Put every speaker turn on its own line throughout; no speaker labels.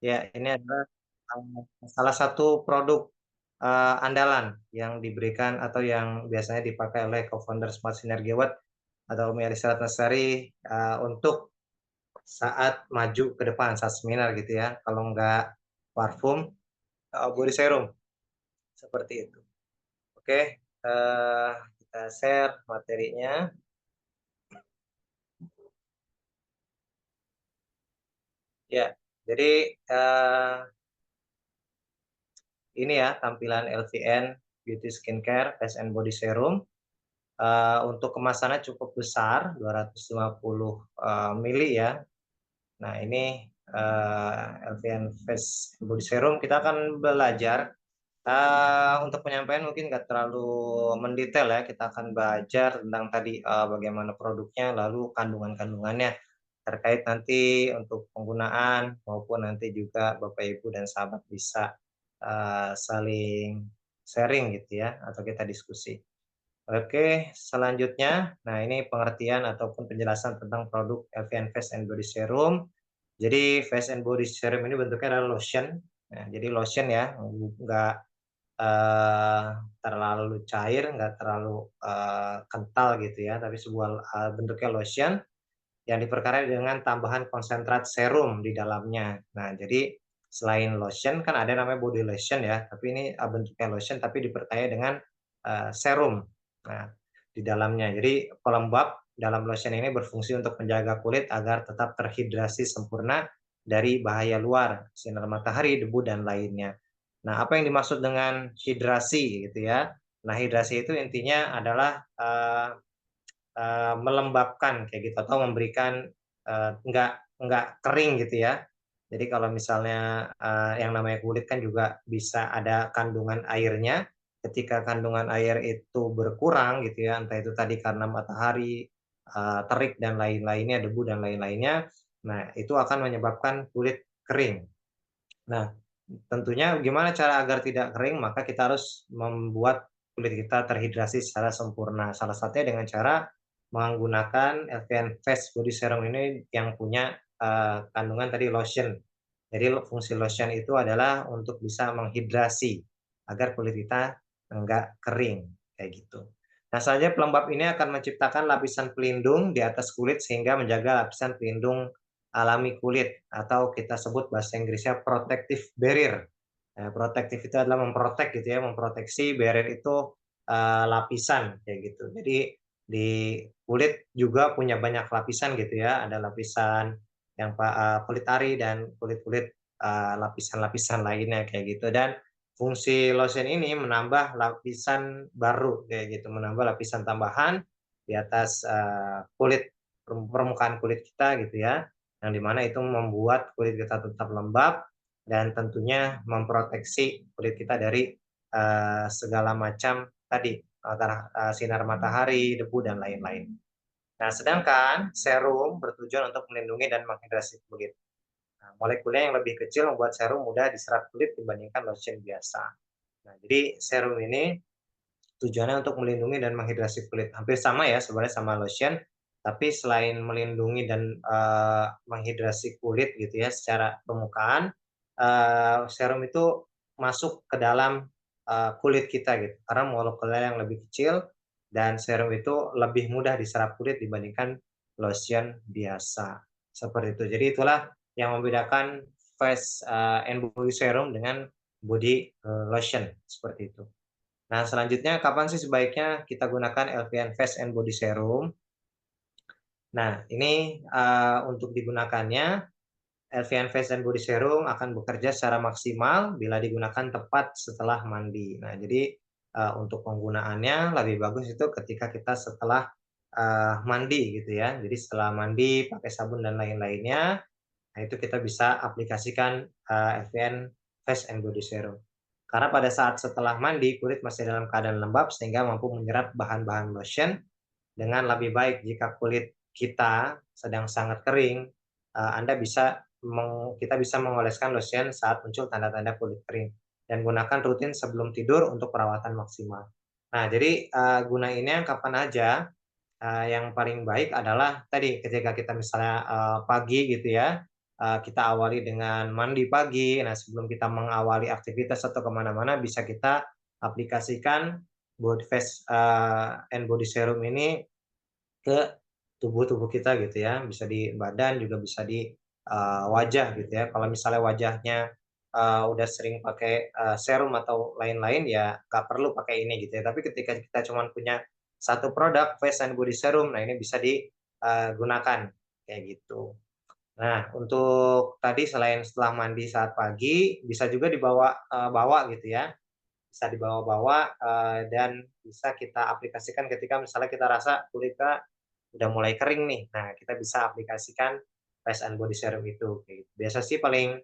Ya, ini adalah salah satu produk andalan yang diberikan atau yang biasanya dipakai oleh co-founder Smart Synergy Watt atau Umi Elisa Ratnasari untuk saat maju ke depan, saat seminar gitu ya. Kalau nggak parfum, body serum seperti itu. Oke, kita share materinya. Ya, jadi ini ya tampilan LVN Beauty Skincare Face and Body Serum. Untuk kemasannya cukup besar, 250 mili ya. Nah, ini LVN Face Body Serum. Kita akan belajar untuk penyampaian mungkin nggak terlalu mendetail ya. Kita akan belajar tentang tadi bagaimana produknya, lalu kandungan-kandungannya terkait nanti untuk penggunaan maupun nanti juga Bapak Ibu dan sahabat bisa saling sharing gitu ya, atau kita diskusi. Oke, selanjutnya, nah ini pengertian ataupun penjelasan tentang produk LVN Face and Body Serum. Jadi Face and Body Serum ini bentuknya adalah lotion. Nah, jadi lotion ya, nggak eh, terlalu cair, nggak terlalu kental gitu ya, tapi sebuah bentuknya lotion yang diperkaya dengan tambahan konsentrat serum di dalamnya. Nah, jadi selain lotion kan ada namanya body lotion ya, tapi ini bentuknya lotion tapi diperkaya dengan serum. Nah, di dalamnya. Jadi pelembab dalam lotion ini berfungsi untuk menjaga kulit agar tetap terhidrasi sempurna dari bahaya luar, sinar matahari, debu dan lainnya. Nah, apa yang dimaksud dengan hidrasi gitu ya? Nah, hidrasi itu intinya adalah melembabkan kayak gitu atau memberikan nggak kering gitu ya. Jadi kalau misalnya yang namanya kulit kan juga bisa ada kandungan airnya. Ketika kandungan air itu berkurang gitu ya, entah itu tadi karena matahari, terik dan lain-lainnya, debu dan lain-lainnya, nah itu akan menyebabkan kulit kering. Nah, tentunya gimana cara agar tidak kering, maka kita harus membuat kulit kita terhidrasi secara sempurna. Salah satunya dengan cara menggunakan LVN Face Body Serum ini yang punya kandungan tadi lotion. Jadi fungsi lotion itu adalah untuk bisa menghidrasi agar kulit kita enggak kering kayak gitu. Nah, saja pelembab ini akan menciptakan lapisan pelindung di atas kulit sehingga menjaga lapisan pelindung alami kulit atau kita sebut bahasa Inggrisnya protective barrier. Protective itu adalah memprotek gitu ya, memproteksi, barrier itu lapisan kayak gitu. Jadi di kulit juga punya banyak lapisan gitu ya, ada lapisan yang kulit ari dan kulit-kulit lapisan-lapisan lainnya kayak gitu. Dan fungsi lotion ini menambah lapisan baru kayak gitu, menambah lapisan tambahan di atas kulit permukaan kulit kita gitu ya, yang dimana itu membuat kulit kita tetap lembab dan tentunya memproteksi kulit kita dari segala macam tadi sinar matahari, debu dan lain-lain. Nah, sedangkan serum bertujuan untuk melindungi dan menghidrasi kulit. Nah, molekulnya yang lebih kecil membuat serum mudah diserap kulit dibandingkan lotion biasa. Nah, jadi serum ini tujuannya untuk melindungi dan menghidrasi kulit. Hampir sama ya sebenarnya sama lotion, tapi selain melindungi dan menghidrasi kulit gitu ya secara permukaan, serum itu masuk ke dalam kulit kita gitu. Karena molekulnya yang lebih kecil dan serum itu lebih mudah diserap kulit dibandingkan lotion biasa. Seperti itu. Jadi itulah yang membedakan face and body serum dengan body lotion seperti itu. Nah, selanjutnya kapan sih sebaiknya kita gunakan LVN Face and Body Serum? Nah, ini untuk digunakannya LVN Face and Body Serum akan bekerja secara maksimal bila digunakan tepat setelah mandi. Nah, jadi untuk penggunaannya lebih bagus itu ketika kita setelah mandi gitu ya. Jadi setelah mandi pakai sabun dan lain-lainnya, nah itu kita bisa aplikasikan LVN Face and Body Serum. Karena pada saat setelah mandi, kulit masih dalam keadaan lembab sehingga mampu menyerap bahan-bahan lotion dengan lebih baik. Jika kulit kita sedang sangat kering, Anda bisa kita bisa mengoleskan lotion saat muncul tanda-tanda kulit kering dan gunakan rutin sebelum tidur untuk perawatan maksimal. Nah, jadi gunainnya kapan aja. Yang paling baik adalah tadi ketika kita misalnya pagi gitu ya, kita awali dengan mandi pagi. Nah, sebelum kita mengawali aktivitas atau kemana-mana, bisa kita aplikasikan body face and body serum ini ke tubuh kita gitu ya, bisa di badan juga bisa di wajah gitu ya. Kalau misalnya wajahnya udah sering pakai serum atau lain-lain ya nggak perlu pakai ini gitu ya. Tapi ketika kita cuma punya satu produk face and body serum, nah ini bisa digunakan kayak gitu. Nah, untuk tadi selain setelah mandi saat pagi, bisa juga bawa gitu ya, bisa dibawa-bawa dan bisa kita aplikasikan ketika misalnya kita rasa kulit kita udah mulai kering nih. Nah, kita bisa aplikasikan face and body serum itu, kayak gitu. Biasa sih paling,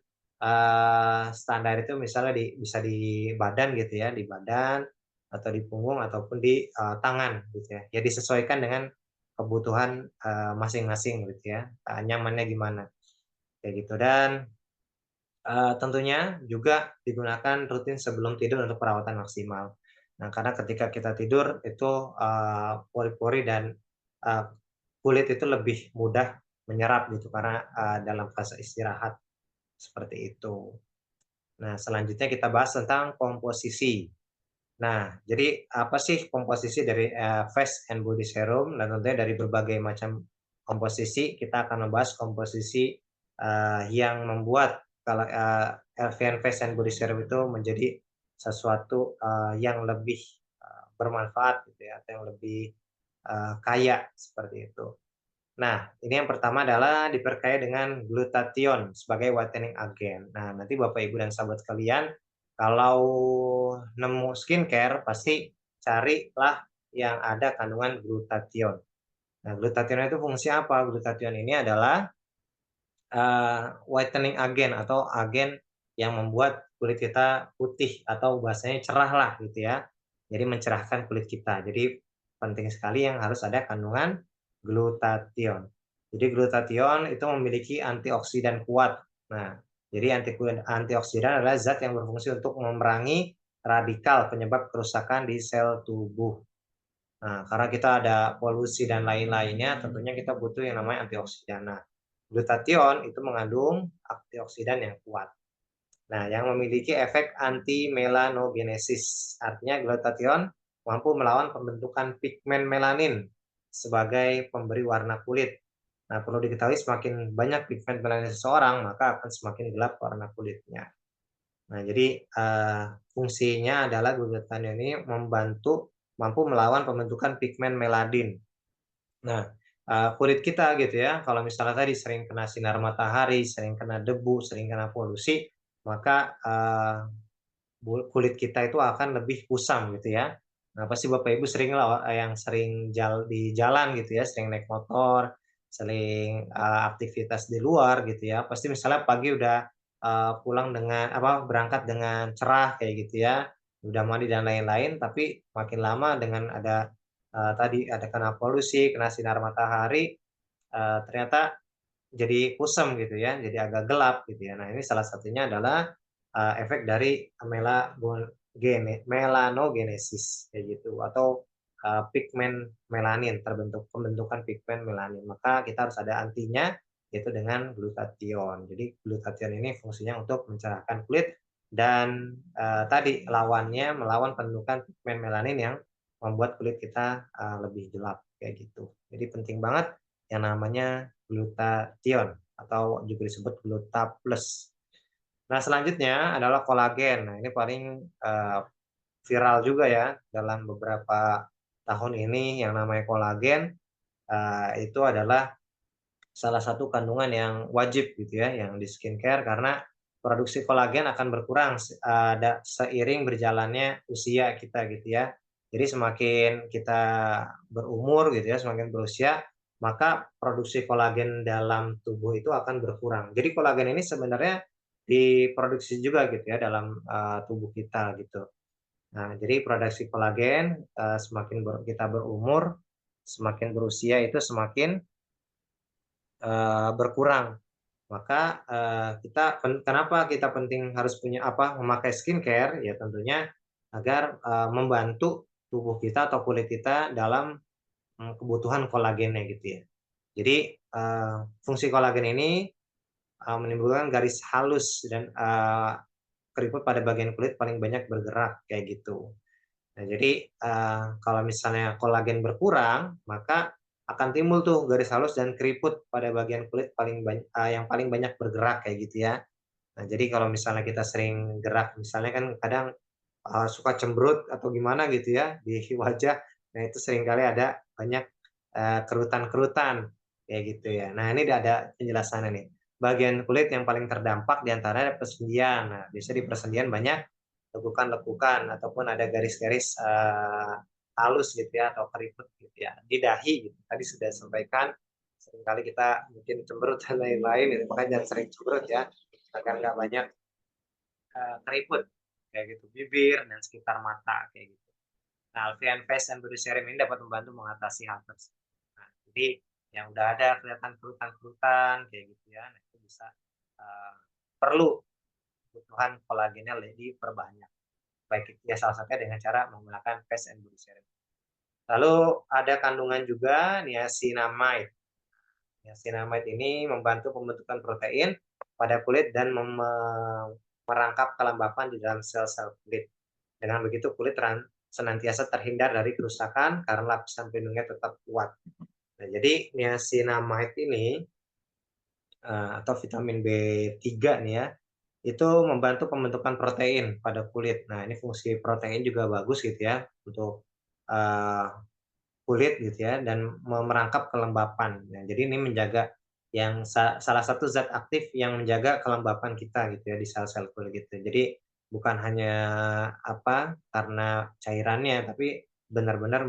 standar itu misalnya bisa di badan gitu ya, di badan atau di punggung ataupun di, tangan gitu ya. Ya disesuaikan dengan kebutuhan, masing-masing gitu ya, nyamannya gimana, kayak gitu. Dan, tentunya juga digunakan rutin sebelum tidur untuk perawatan maksimal. Nah, karena ketika kita tidur itu, pori-pori dan, eee, kulit itu lebih mudah menyerap gitu karena, dalam fase istirahat, seperti itu. Nah, selanjutnya kita bahas tentang komposisi. Nah, jadi apa sih komposisi dari, face and body serum? Dan tentunya dari berbagai macam komposisi, kita akan membahas komposisi, yang membuat kalau, Elvian Face and Body Serum itu menjadi sesuatu, yang lebih, bermanfaat gitu ya, atau yang lebih, kaya, seperti itu. Nah, ini yang pertama adalah diperkaya dengan glutathione sebagai whitening agent. Nah, nanti Bapak, Ibu, dan sahabat sekalian, kalau nemu skincare pasti carilah yang ada kandungan glutathione. Nah, glutathione itu fungsi apa? Glutathione ini adalah whitening agent atau agen yang membuat kulit kita putih atau bahasanya cerah lah gitu ya. Jadi mencerahkan kulit kita. Jadi penting sekali yang harus ada kandungan glutathione. Jadi glutathione itu memiliki antioksidan kuat. Nah, jadi antioksidan adalah zat yang berfungsi untuk memerangi radikal penyebab kerusakan di sel tubuh. Nah, karena kita ada polusi dan lain-lainnya, tentunya kita butuh yang namanya antioksidan. Nah, glutathione itu mengandung antioksidan yang kuat. Nah, yang memiliki efek anti-melanogenesis. Artinya glutathione mampu melawan pembentukan pigmen melanin sebagai pemberi warna kulit. Nah, perlu diketahui semakin banyak pigmen melanin seseorang, maka akan semakin gelap warna kulitnya. Nah, jadi fungsinya adalah glutathione ini mampu melawan pembentukan pigmen melanin. Nah, kulit kita gitu ya, kalau misalnya tadi sering kena sinar matahari, sering kena debu, sering kena polusi, maka, kulit kita itu akan lebih kusam gitu ya. Nah, pasti Bapak Ibu sering lah, yang sering di jalan gitu ya, sering naik motor, sering, aktivitas di luar gitu ya, pasti misalnya pagi udah, pulang dengan apa, berangkat dengan cerah kayak gitu ya, udah mandi dan lain-lain, tapi makin lama dengan ada, tadi ada kena polusi, kena sinar matahari, ternyata jadi kusam gitu ya, jadi agak gelap gitu ya. Nah, ini salah satunya adalah, efek dari melanogenesis kayak gitu atau, pigmen melanin, pembentukan pigmen melanin. Maka kita harus ada antinya, yaitu dengan glutathione. Jadi glutathione ini fungsinya untuk mencerahkan kulit dan, tadi lawannya melawan pembentukan pigmen melanin yang membuat kulit kita, lebih gelap kayak gitu. Jadi penting banget yang namanya glutathione atau juga disebut Gluta+. Nah, selanjutnya adalah kolagen. Nah, ini paling, viral juga ya dalam beberapa tahun ini yang namanya kolagen, itu adalah salah satu kandungan yang wajib gitu ya, yang di skincare karena produksi kolagen akan berkurang seiring berjalannya usia kita gitu ya. Jadi semakin kita berumur gitu ya, semakin berusia, maka produksi kolagen dalam tubuh itu akan berkurang. Jadi kolagen ini sebenarnya diproduksi juga gitu ya dalam, tubuh kita gitu. Nah, jadi produksi kolagen, semakin kita berumur, semakin berusia itu semakin berkurang. Maka, kenapa kita penting harus punya apa, memakai skincare, ya tentunya agar, membantu tubuh kita atau kulit kita dalam, kebutuhan kolagennya gitu ya. Jadi, fungsi kolagen ini menimbulkan garis halus dan keriput pada bagian kulit paling banyak bergerak kayak gitu. Nah, jadi kalau misalnya kolagen berkurang, maka akan timbul tuh garis halus dan keriput pada bagian kulit yang paling banyak bergerak kayak gitu ya. Nah, jadi kalau misalnya kita sering gerak, misalnya kan kadang suka cemberut atau gimana gitu ya di wajah, nah itu seringkali ada banyak kerutan-kerutan kayak gitu ya. Nah, ini ada penjelasannya nih. Bagian kulit yang paling terdampak di antara persendian. Nah, biasanya di persendian banyak lekukan-lekukan ataupun ada garis-garis halus gitu ya atau keriput gitu ya. Di dahi gitu. Tadi sudah sampaikan seringkali kita mungkin cemberut dan lain-lain, itu makanya jangan sering cemberut ya agar nggak banyak keriput kayak gitu, bibir dan sekitar mata kayak gitu. Nah, Alfian Face and Body Serum ini dapat membantu mengatasi hal tersebut. Nah, jadi yang udah ada kelihatan kerutan-kerutan kayak gitu ya, nah itu bisa perlu kebutuhan kolagennya lebih diperbanyak. Baik itu ya salah satunya dengan cara menggunakan Face and Body Serum. Lalu ada kandungan juga niacinamide. Niacinamide ini membantu pembentukan protein pada kulit dan merangkap kelembapan di dalam sel-sel kulit. Dengan begitu kulit senantiasa terhindar dari kerusakan karena lapisan pelindungnya tetap kuat. Nah, jadi niacinamide ini atau vitamin B3 nih ya, itu membantu pembentukan protein pada kulit. Nah, ini fungsi protein juga bagus gitu ya untuk uh, kulit gitu ya dan merangkap kelembapan. Nah, jadi ini menjaga yang salah satu zat aktif yang menjaga kelembapan kita gitu ya di sel-sel kulit gitu. Jadi bukan hanya karena cairannya tapi benar-benar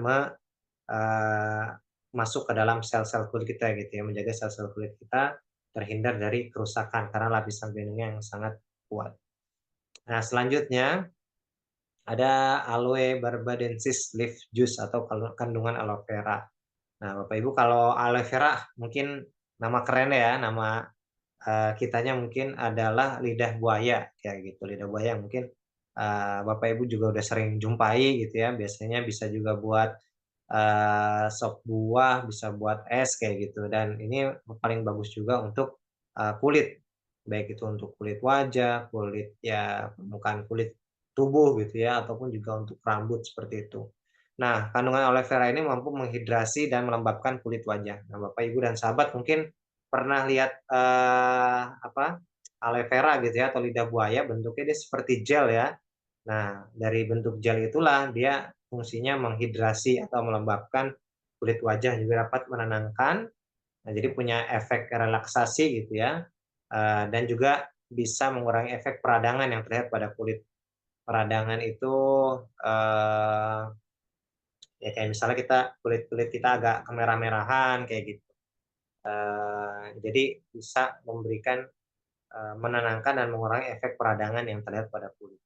uh, masuk ke dalam sel-sel kulit kita gitu ya, menjaga sel-sel kulit kita terhindar dari kerusakan karena lapisan pelindungnya yang sangat kuat. Nah, selanjutnya ada aloe barbadensis leaf juice atau kandungan aloe vera. Nah, Bapak Ibu kalau aloe vera mungkin nama keren ya, nama kitanya mungkin adalah lidah buaya kayak gitu. Lidah buaya mungkin Bapak Ibu juga udah sering jumpai gitu ya. Biasanya bisa juga buat sop buah, bisa buat es kayak gitu. Dan ini paling bagus juga untuk kulit, baik itu untuk kulit wajah, kulit ya permukaan kulit tubuh gitu ya, ataupun juga untuk rambut seperti itu. Nah, kandungan aloe vera ini mampu menghidrasi dan melembabkan kulit wajah. Nah, Bapak Ibu dan sahabat mungkin pernah lihat aloe vera gitu ya atau lidah buaya, bentuknya dia seperti gel ya. Nah, dari bentuk gel itulah dia fungsinya menghidrasi atau melembabkan kulit wajah, juga dapat menenangkan. Nah, jadi punya efek relaksasi gitu ya. Dan juga bisa mengurangi efek peradangan yang terlihat pada kulit. Peradangan itu eh, ya kayak misalnya kulit kita agak kemerah-merahan kayak gitu. Jadi bisa memberikan menenangkan dan mengurangi efek peradangan yang terlihat pada kulit.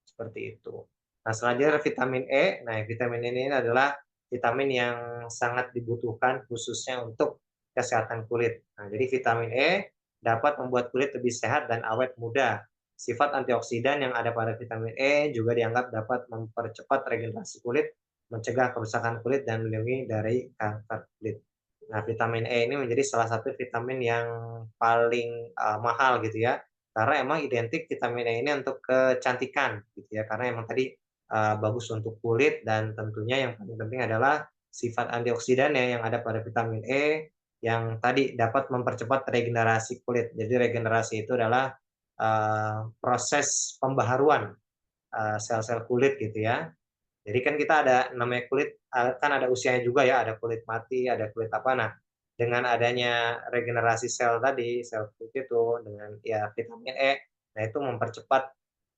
Seperti itu. Nah, selanjutnya ada vitamin E. Nah, vitamin E ini adalah vitamin yang sangat dibutuhkan khususnya untuk kesehatan kulit. Nah, jadi vitamin E dapat membuat kulit lebih sehat dan awet muda. Sifat antioksidan yang ada pada vitamin E juga dianggap dapat mempercepat regenerasi kulit, mencegah kerusakan kulit, dan melindungi dari kanker kulit. Nah, vitamin E ini menjadi salah satu vitamin yang paling mahal gitu ya, karena emang identik vitamin E ini untuk kecantikan gitu ya, karena emang tadi bagus untuk kulit dan tentunya yang paling penting adalah sifat antioksidan ya yang ada pada vitamin E yang tadi dapat mempercepat regenerasi kulit. Jadi regenerasi itu adalah proses pembaharuan sel-sel kulit gitu ya. Jadi kan kita ada namanya kulit, kan ada usianya juga ya, ada kulit mati, ada kulit apa. Nah, dengan adanya regenerasi sel tadi, sel kulit itu dengan ya vitamin E, nah itu mempercepat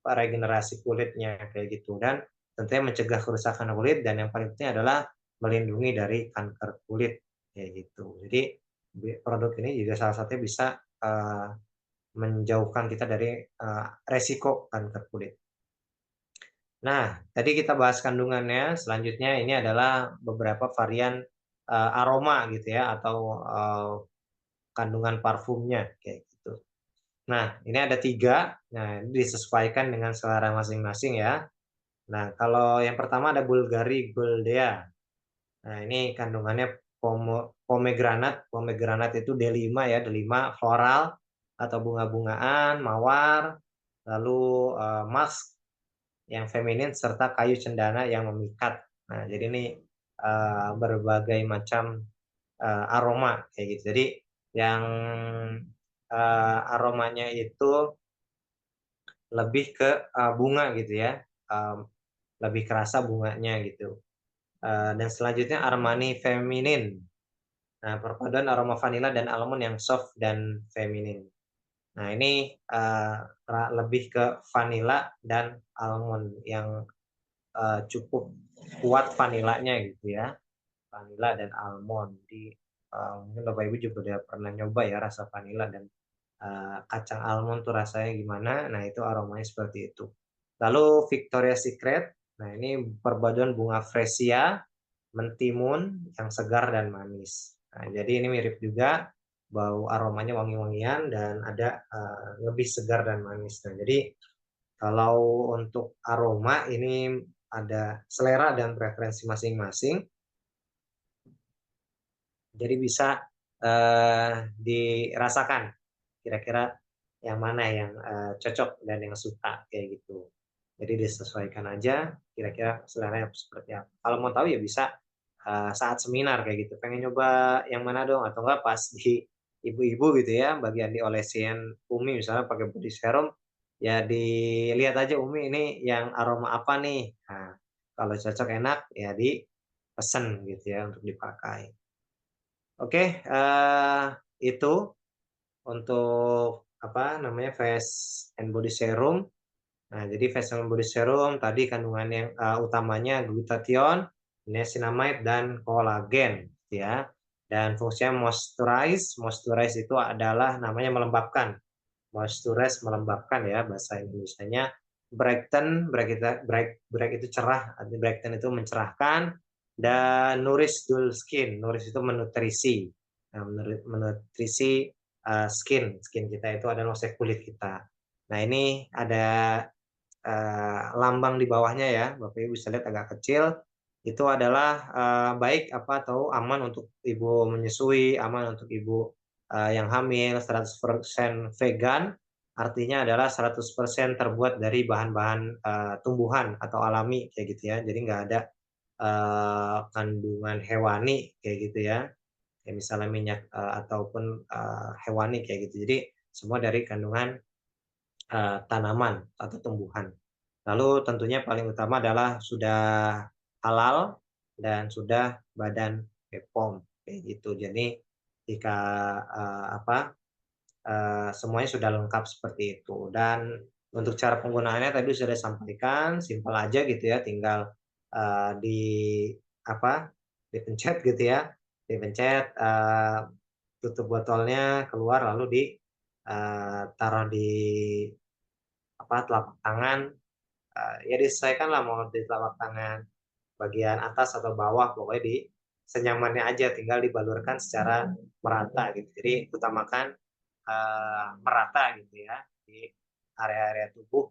regenerasi kulitnya kayak gitu dan tentunya mencegah kerusakan kulit dan yang paling penting adalah melindungi dari kanker kulit kayak gitu. Jadi produk ini juga salah satunya bisa menjauhkan kita dari resiko kanker kulit. Nah, tadi kita bahas kandungannya, selanjutnya ini adalah beberapa varian aroma gitu ya atau kandungan parfumnya kayak gitu. Nah, ini ada 3. Nah, ini disesuaikan dengan selera masing-masing ya. Nah, kalau yang pertama ada Bulgari Goldea. Nah, ini kandungannya pomegranat. Pomegranat itu D5 ya, D5 floral, atau bunga-bungaan, mawar, lalu musk yang feminin serta kayu cendana yang memikat. Nah, jadi ini berbagai macam aroma kayak gitu. Jadi yang aromanya itu lebih ke bunga gitu ya, lebih kerasa bunganya gitu. Dan selanjutnya Armani Feminin. Nah, perpaduan aroma vanila dan almond yang soft dan feminin. Nah, ini lebih ke vanila dan almond yang cukup kuat vanilanya gitu ya. Vanila dan almond. Jadi mungkin Bapak Ibu juga udah pernah nyoba ya rasa vanila dan kacang almond tuh rasanya gimana. Nah, itu aromanya seperti itu. Lalu Victoria's Secret. Nah, ini perpaduan bunga fresia, mentimun yang segar dan manis. Nah, jadi ini mirip juga, bau aromanya wangi-wangian dan ada lebih segar dan manis. Nah, jadi kalau untuk aroma ini ada selera dan preferensi masing-masing. Jadi bisa dirasakan kira-kira yang mana yang cocok dan yang suka kayak gitu. Jadi disesuaikan aja kira-kira selera seperti apa. Kalau mau tahu ya bisa saat seminar kayak gitu. Pengen nyoba yang mana dong atau enggak pas di ibu-ibu gitu ya, bagian diolesin Umi misalnya pakai body serum, ya dilihat aja Umi ini yang aroma apa nih. Nah, kalau cocok enak ya dipesen gitu ya untuk dipakai. Oke, itu untuk apa namanya, face and body serum. Nah, jadi face and body serum tadi kandungan yang utamanya glutathione, niacinamide, dan kolagen, gitu ya. Dan fungsinya moisturize, moisturize itu adalah namanya melembabkan. Moisturize melembabkan ya bahasa Indonesianya. Brighten, bright itu cerah, brighten itu mencerahkan, dan nourish dull skin. Nourish itu menutrisi. Nah, menutrisi skin kita itu adalah maksudnya kulit kita. Nah, ini ada lambang di bawahnya ya, Bapak Ibu bisa lihat agak kecil. Itu adalah baik apa atau aman untuk ibu menyusui, aman untuk ibu yang hamil, 100% vegan, artinya adalah 100% terbuat dari bahan-bahan tumbuhan atau alami kayak gitu ya. Jadi nggak ada kandungan hewani kayak gitu ya. Kayak misalnya minyak ataupun hewani kayak gitu. Jadi semua dari kandungan tanaman atau tumbuhan. Lalu tentunya paling utama adalah sudah halal dan sudah Badan BPOM kayak gitu. Jadi jika semuanya sudah lengkap seperti itu. Dan untuk cara penggunaannya tadi sudah disampaikan, simpel aja gitu ya, tinggal di apa dipencet gitu ya, dipencet tutup botolnya keluar lalu taruh di telapak tangan, ya disesuaikan lah mau di telapak tangan bagian atas atau bawah, pokoknya di senyamannya aja, tinggal dibalurkan secara merata gitu. Jadi utamakan merata gitu ya di area-area tubuh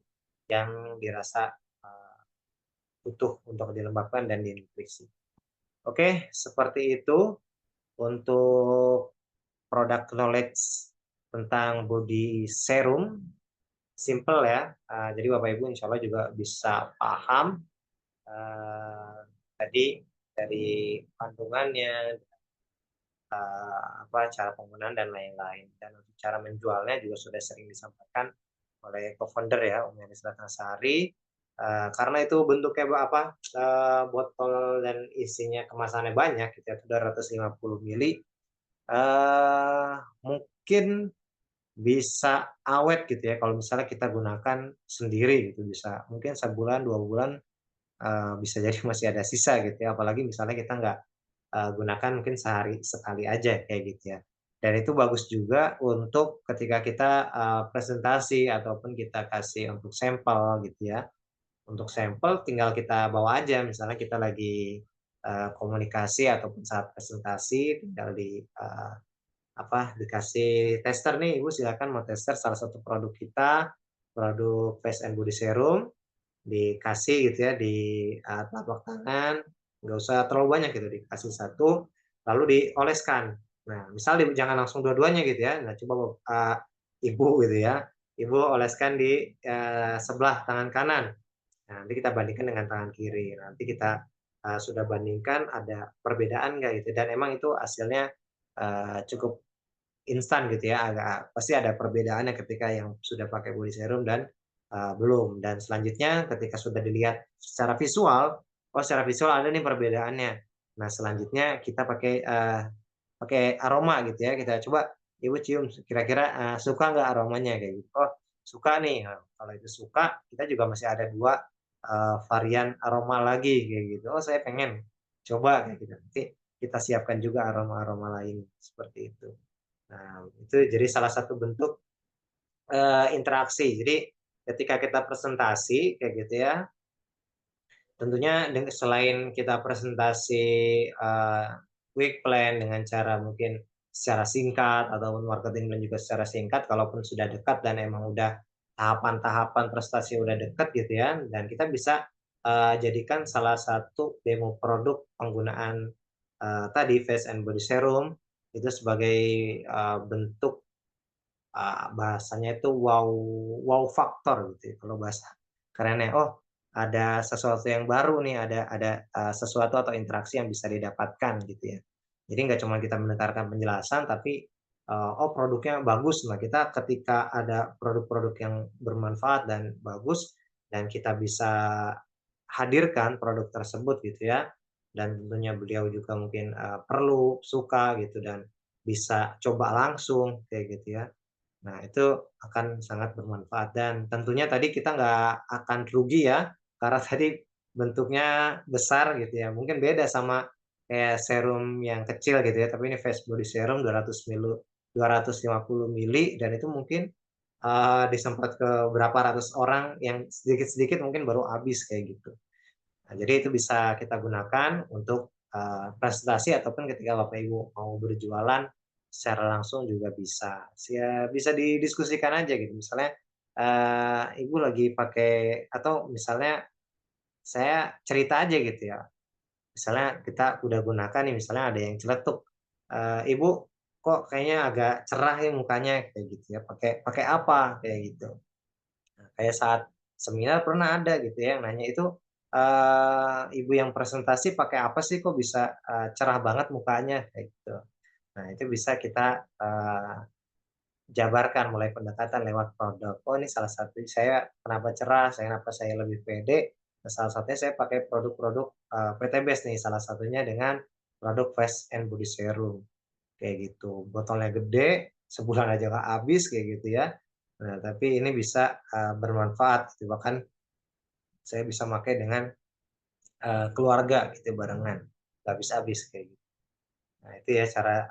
yang dirasa butuh untuk dilembabkan dan dinutrisi. Oke, seperti itu untuk produk knowledge tentang body serum. Simple ya. Jadi Bapak Ibu insya Allah juga bisa paham tadi dari kandungannya, cara penggunaan dan lain-lain. Dan untuk cara menjualnya juga sudah sering disampaikan oleh co-founder ya, Umi Anis Ratnasari. Karena itu bentuknya botol dan isinya kemasannya banyak, gitu ya, 250 mili, mungkin bisa awet gitu ya kalau misalnya kita gunakan sendiri gitu, bisa mungkin sebulan 2 bulan bisa jadi masih ada sisa gitu ya, apalagi misalnya kita nggak gunakan mungkin sehari sekali aja kayak gitu ya. Dan itu bagus juga untuk ketika kita presentasi ataupun kita kasih untuk sampel gitu ya. Untuk sampel tinggal kita bawa aja, misalnya kita lagi komunikasi ataupun saat presentasi tinggal dikasih tester nih, Ibu silakan mau tester salah satu produk kita, produk face and body serum, dikasih gitu ya di telapak tangan, nggak usah terlalu banyak gitu, dikasih satu, lalu dioleskan. Nah, misal jangan langsung dua-duanya gitu ya. Nah, coba Ibu gitu ya. Ibu oleskan di sebelah tangan kanan. Nah, nanti kita bandingkan dengan tangan kiri. Nanti kita sudah bandingkan ada perbedaan nggak gitu. Dan emang itu hasilnya cukup instan gitu ya. Agak pasti ada perbedaannya ketika yang sudah pakai body serum dan belum. Dan selanjutnya ketika sudah dilihat secara visual, oh secara visual ada nih perbedaannya. Nah, selanjutnya kita pakai aroma gitu ya. Kita coba ibu cium kira-kira suka nggak aromanya kayak gitu. Oh suka nih. Nah, kalau itu suka, kita juga masih ada dua varian aroma lagi kayak gitu. Oh saya pengen coba kayak gitu. Nanti kita siapkan juga aroma-aroma lain seperti itu. Nah itu jadi salah satu bentuk interaksi. Jadi ketika kita presentasi kayak gitu ya, tentunya selain kita presentasi quick plan dengan cara mungkin secara singkat ataupun marketing plan juga secara singkat, kalaupun sudah dekat dan emang udah tahapan-tahapan prestasi udah dekat gitu ya, dan kita bisa jadikan salah satu demo produk penggunaan tadi face and body serum itu sebagai bentuk bahasanya itu wow wow faktor gitu ya, kalau bahasa kerennya. Oh, ada sesuatu yang baru nih, ada sesuatu atau interaksi yang bisa didapatkan gitu ya. Jadi nggak cuma kita mendengarkan penjelasan, tapi oh produknya bagus. Nah kita ketika ada produk-produk yang bermanfaat dan bagus dan kita bisa hadirkan produk tersebut gitu ya. Dan tentunya beliau juga mungkin perlu suka gitu dan bisa coba langsung kayak gitu ya. Nah, itu akan sangat bermanfaat dan tentunya tadi kita nggak akan rugi ya, karena tadi bentuknya besar gitu ya. Mungkin beda sama kayak serum yang kecil gitu ya, tapi ini face body serum 250 mili dan itu mungkin disemprot ke berapa ratus orang yang sedikit-sedikit mungkin baru habis kayak gitu. Nah, jadi itu bisa kita gunakan untuk presentasi ataupun ketika Bapak Ibu mau berjualan secara langsung juga bisa. Ya, bisa didiskusikan aja gitu. Misalnya Ibu lagi pakai atau misalnya saya cerita aja gitu ya. Misalnya kita udah gunakan nih, misalnya ada yang celetuk. Ibu kok kayaknya agak cerah ya mukanya kayak gitu ya. Pakai pakai apa kayak gitu. Nah, kayak saat seminar pernah ada gitu ya yang nanya itu, ibu yang presentasi pakai apa sih kok bisa, cerah banget mukanya kayak gitu. Nah itu bisa kita, jabarkan mulai pendekatan lewat produk. Oh ini salah satu saya kenapa cerah, kenapa saya lebih pede, nah salah satunya saya pakai produk-produk, PT Best nih salah satunya dengan produk Face and Body Serum, kayak gitu. Botolnya gede, sebulan aja nggak habis kayak gitu ya. Nah tapi ini bisa, bermanfaat gitu, bahkan saya bisa pakai dengan, keluarga gitu barengan, nggak habis-habis kayak gitu. Nah itu ya cara,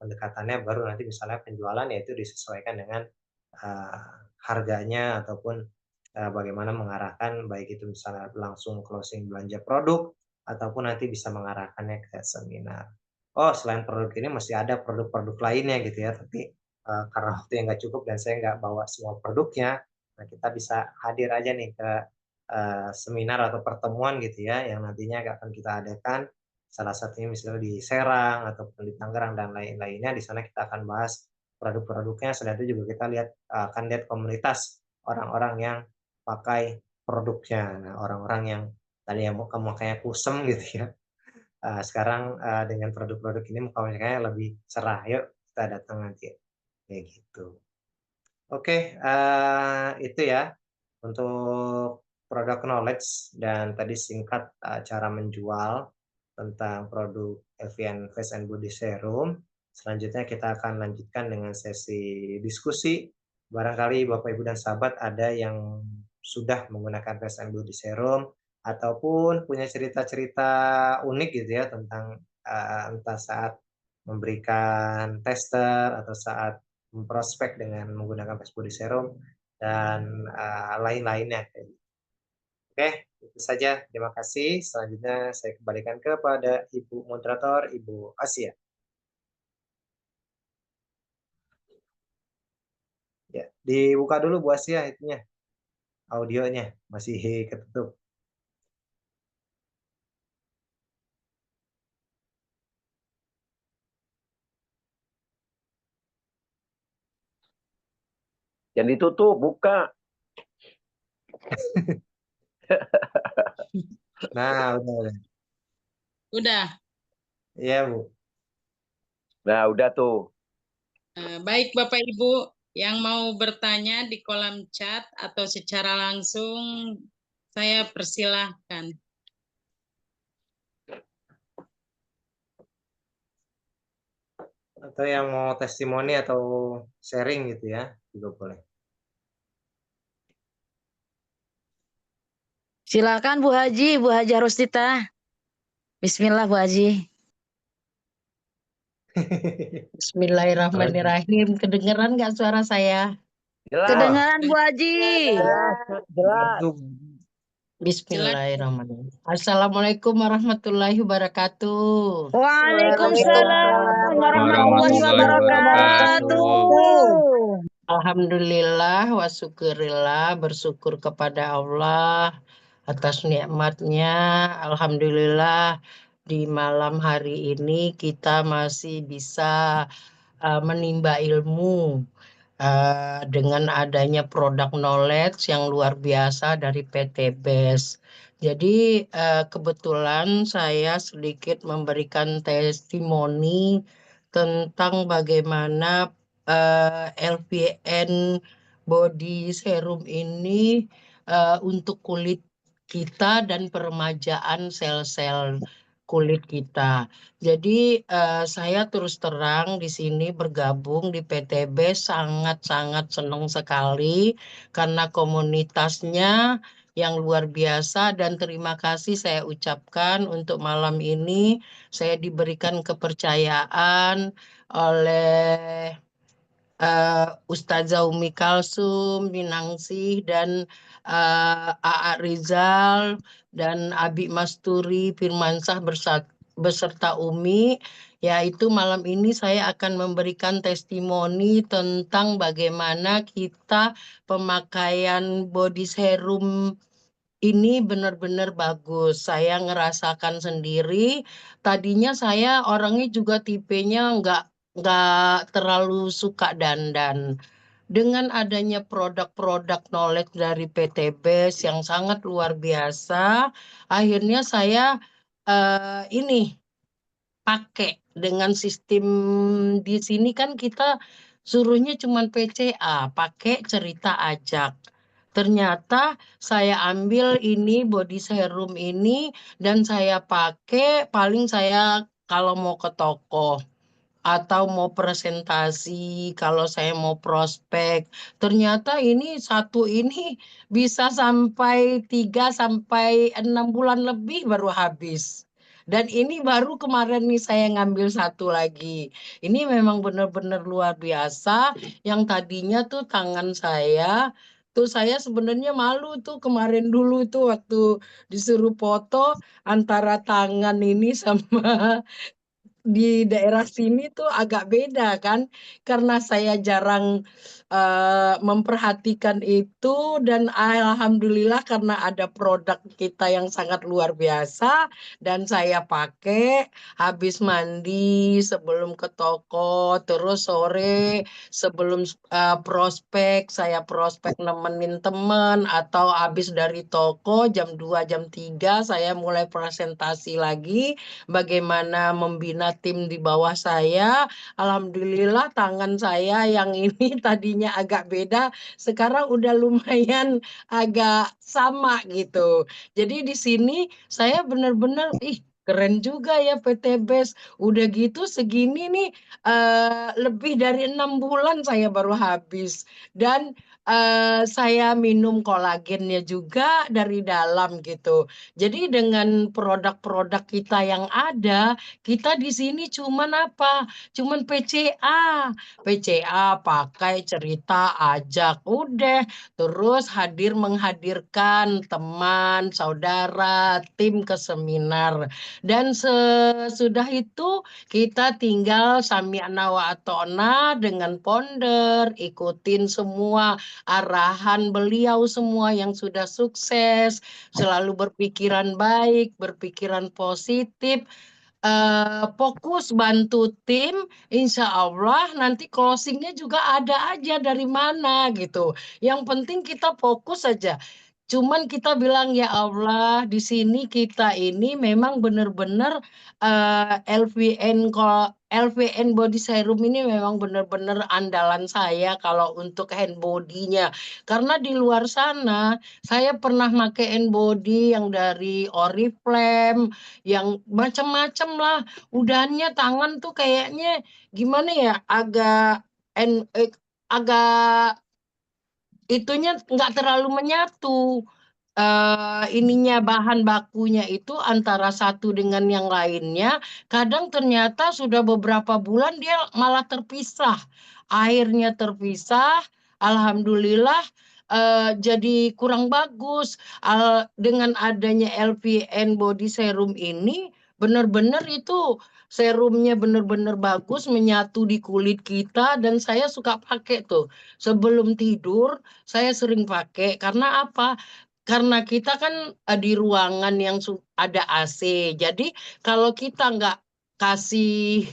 pendekatannya baru nanti misalnya penjualan ya itu disesuaikan dengan, eee, harganya ataupun, bagaimana mengarahkan baik itu misalnya langsung closing belanja produk ataupun nanti bisa mengarahkannya ke seminar. Oh selain produk ini masih ada produk-produk lainnya gitu ya, tapi, karena waktu yang nggak cukup dan saya nggak bawa semua produknya, nah kita bisa hadir aja nih ke, seminar atau pertemuan gitu ya yang nantinya akan kita adakan. Salah satunya misalnya di Serang ataupun di Tangerang dan lain-lainnya, di sana kita akan bahas produk-produknya, selain itu juga kita lihat akan lihat komunitas orang-orang yang pakai produknya. Nah, orang-orang yang tadi yang mukanya kusem gitu ya, sekarang, dengan produk-produk ini muka makanya lebih cerah, "Yuk kita datang nanti," kayak gitu. Oke, itu ya untuk product knowledge dan tadi singkat, cara menjual tentang produk Evian Face and Body Serum. Selanjutnya kita akan lanjutkan dengan sesi diskusi. Barangkali Bapak, Ibu, dan sahabat ada yang sudah menggunakan Face and Body Serum ataupun punya cerita-cerita unik gitu ya tentang, entah saat memberikan tester atau saat memprospek dengan menggunakan Face Body Serum dan, lain-lainnya. Oke, itu saja. Terima kasih. Selanjutnya saya kembalikan kepada Ibu moderator, Ibu Asia. Ya, dibuka dulu Bu Asia itunya, audionya, masih ketutup.
Yang ditutup, buka.
Nah, udah.
Udah.
Iya, Bu.
Nah, udah tuh.
Baik Bapak Ibu, yang mau bertanya di kolom chat atau secara langsung, saya persilahkan.
Atau yang mau testimoni atau sharing gitu ya, juga boleh.
Silakan Bu Haji Rostita. Bismillah Bu Haji. Bismillahirrahmanirrahim. Kedengeran nggak suara saya?
Jelas.
Kedengeran Bu Haji.
Jelas.
Bismillahirrahmanirrahim. Assalamualaikum warahmatullahi wabarakatuh.
Waalaikumsalam warahmatullahi wabarakatuh.
Alhamdulillah wa syukurillah, bersyukur kepada Allah atas nikmatnya. Alhamdulillah di malam hari ini kita masih bisa menimba ilmu dengan adanya produk knowledge yang luar biasa dari PT BES. Jadi kebetulan saya sedikit memberikan testimoni tentang bagaimana LPN body serum ini untuk kulit kita dan peremajaan sel-sel kulit kita. Jadi saya terus terang di sini bergabung di PTB sangat-sangat senang sekali karena komunitasnya yang luar biasa, dan terima kasih saya ucapkan untuk malam ini saya diberikan kepercayaan oleh Ustazah Umi Kalsum, Minangsih, dan AA Rizal, dan Abi Masturi, Firmansah beserta Umi, yaitu malam ini saya akan memberikan testimoni tentang bagaimana kita pemakaian body serum ini benar-benar bagus. Saya ngerasakan sendiri. Tadinya saya orangnya juga tipenya nggak terlalu suka dandan. Dengan adanya produk-produk knowledge dari PT BES yang sangat luar biasa, akhirnya saya ini pakai dengan sistem di sini kan kita suruhnya cuma PCA, pakai cerita ajak. Ternyata saya ambil ini body serum ini dan saya pakai, paling saya kalau mau ke toko atau mau presentasi, kalau saya mau prospek. Ternyata ini satu ini bisa sampai 3 sampai 6 bulan lebih baru habis. Dan ini baru kemarin nih saya ngambil satu lagi. Ini memang benar-benar luar biasa. Yang tadinya tuh tangan saya, tuh saya sebenarnya malu tuh kemarin dulu tuh waktu disuruh foto antara tangan ini sama di daerah sini tuh agak beda kan, karena saya jarang memperhatikan itu, dan alhamdulillah karena ada produk kita yang sangat luar biasa dan saya pakai habis mandi sebelum ke toko, terus sore sebelum prospek saya prospek nemenin teman, atau habis dari toko jam 2 jam 3 saya mulai presentasi lagi bagaimana membina tim di bawah saya. Alhamdulillah tangan saya yang ini tadinya agak beda, sekarang udah lumayan agak sama gitu. Jadi di sini saya benar-benar keren juga ya PT BES. Udah gitu segini nih lebih dari 6 bulan saya baru habis. Dan saya minum kolagennya juga dari dalam gitu. Jadi dengan produk-produk kita yang ada, kita di sini cuman apa? Cuman PCA. PCA pakai cerita ajak, udah. Terus menghadirkan teman, saudara, tim ke seminar. Dan sesudah itu kita tinggal sami'na wa ata'na dengan founder, ikutin semua arahan beliau semua yang sudah sukses, selalu berpikiran baik, berpikiran positif. fokus bantu tim, insya Allah nanti closingnya juga ada aja dari mana gitu. Yang penting kita fokus saja. Cuman kita bilang ya Allah, di sini kita ini memang benar-benar LVN body serum ini memang benar-benar andalan saya kalau untuk hand body-nya. Karena di luar sana saya pernah pakai hand body yang dari Oriflame, yang macam-macam lah. Udahannya tangan tuh kayaknya gimana ya, agak itunya nggak terlalu menyatu. Ininya bahan bakunya itu antara satu dengan yang lainnya, kadang ternyata sudah beberapa bulan dia malah terpisah, airnya terpisah. Alhamdulillah jadi kurang bagus. Dengan adanya LVN body serum ini benar-benar itu serumnya benar-benar bagus menyatu di kulit kita, dan saya suka pakai tuh sebelum tidur. Saya sering pakai karena apa? Karena kita kan di ruangan yang ada AC. Jadi kalau kita nggak kasih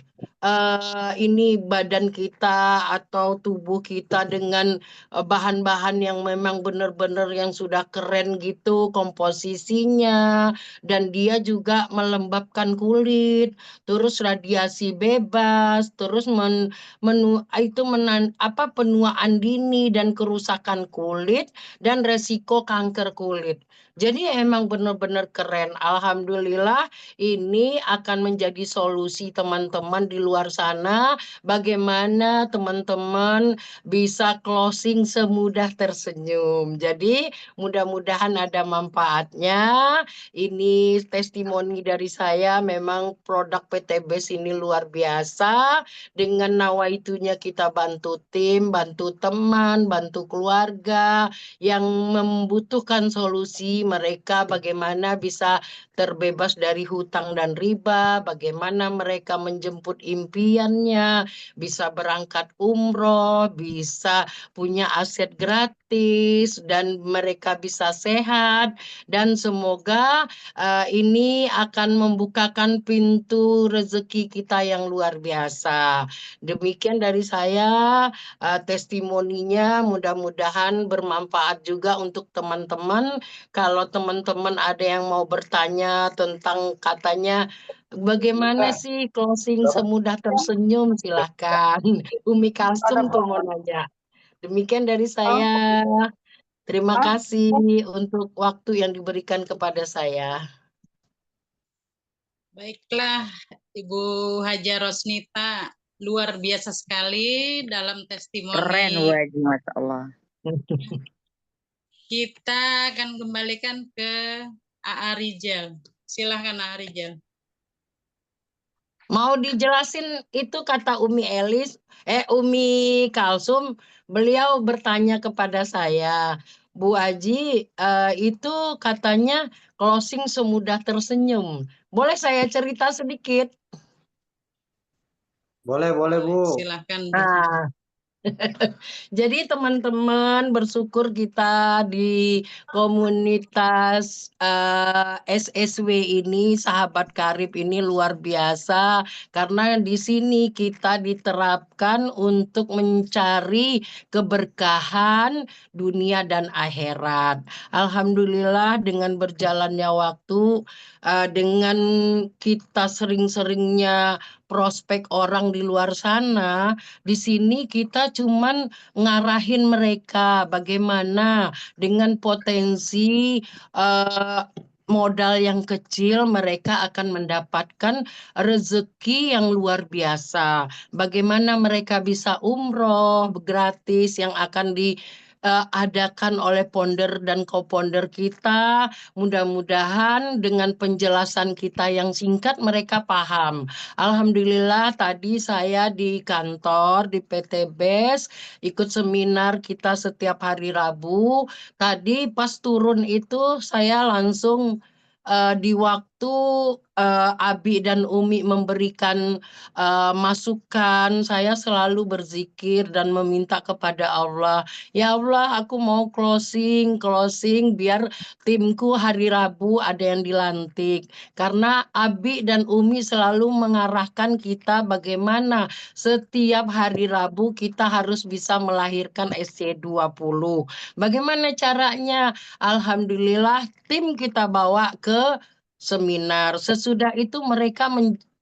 ini badan kita atau tubuh kita dengan bahan-bahan yang memang benar-benar yang sudah keren gitu komposisinya, dan dia juga melembabkan kulit, terus radiasi bebas, terus penuaan dini dan kerusakan kulit dan resiko kanker kulit. Jadi emang benar-benar keren. Alhamdulillah ini akan menjadi solusi teman-teman di luar sana. Bagaimana teman-teman bisa closing semudah tersenyum. Jadi mudah-mudahan ada manfaatnya. Ini testimoni dari saya, memang produk PTBes ini luar biasa. Dengan nawaitunya kita bantu tim, bantu teman, bantu keluarga yang membutuhkan solusi, mereka bagaimana bisa terbebas dari hutang dan riba, bagaimana mereka menjemput impiannya, bisa berangkat umroh, bisa punya aset gratis, dan mereka bisa sehat. Dan semoga ini akan membukakan pintu rezeki kita yang luar biasa. Demikian dari saya. Testimoninya mudah-mudahan bermanfaat juga untuk teman-teman. Kalau teman-teman ada yang mau bertanya tentang katanya bagaimana sih closing semudah tersenyum, silahkan. Umi Kalsum tuh mau nanya. Demikian dari saya. Terima kasih untuk waktu yang diberikan kepada saya.
Baiklah, Ibu Haja Rosnita, luar biasa sekali dalam testimoni.
Keren, Bu Haji, Masya Allah.
Kita akan kembalikan ke AA Rijal. Silahkan AA Rijal.
Mau dijelasin itu kata Umi Kalsum, beliau bertanya kepada saya, Bu Aji, itu katanya closing semudah tersenyum. Boleh saya cerita sedikit?
Boleh, Bu.
Silahkan.
Nah, jadi teman-teman, bersyukur kita di komunitas SSW ini, Sahabat Karib ini luar biasa, karena di sini kita diterapkan untuk mencari keberkahan dunia dan akhirat. Alhamdulillah dengan berjalannya waktu, dengan kita sering-seringnya prospek orang di luar sana, di sini kita cuman ngarahin mereka bagaimana dengan potensi modal yang kecil mereka akan mendapatkan rezeki yang luar biasa. Bagaimana mereka bisa umroh gratis yang akan diadakan oleh ponder dan co-ponder kita. Mudah-mudahan dengan penjelasan kita yang singkat mereka paham. Alhamdulillah tadi saya di kantor di PTBes ikut seminar kita setiap hari Rabu. Tadi pas turun itu saya langsung di waktu waktu Abi dan Umi memberikan masukan, saya selalu berzikir dan meminta kepada Allah, ya Allah, aku mau closing biar timku hari Rabu ada yang dilantik. Karena Abi dan Umi selalu mengarahkan kita bagaimana setiap hari Rabu kita harus bisa melahirkan SC20. Bagaimana caranya? Alhamdulillah tim kita bawa ke seminar. Sesudah itu mereka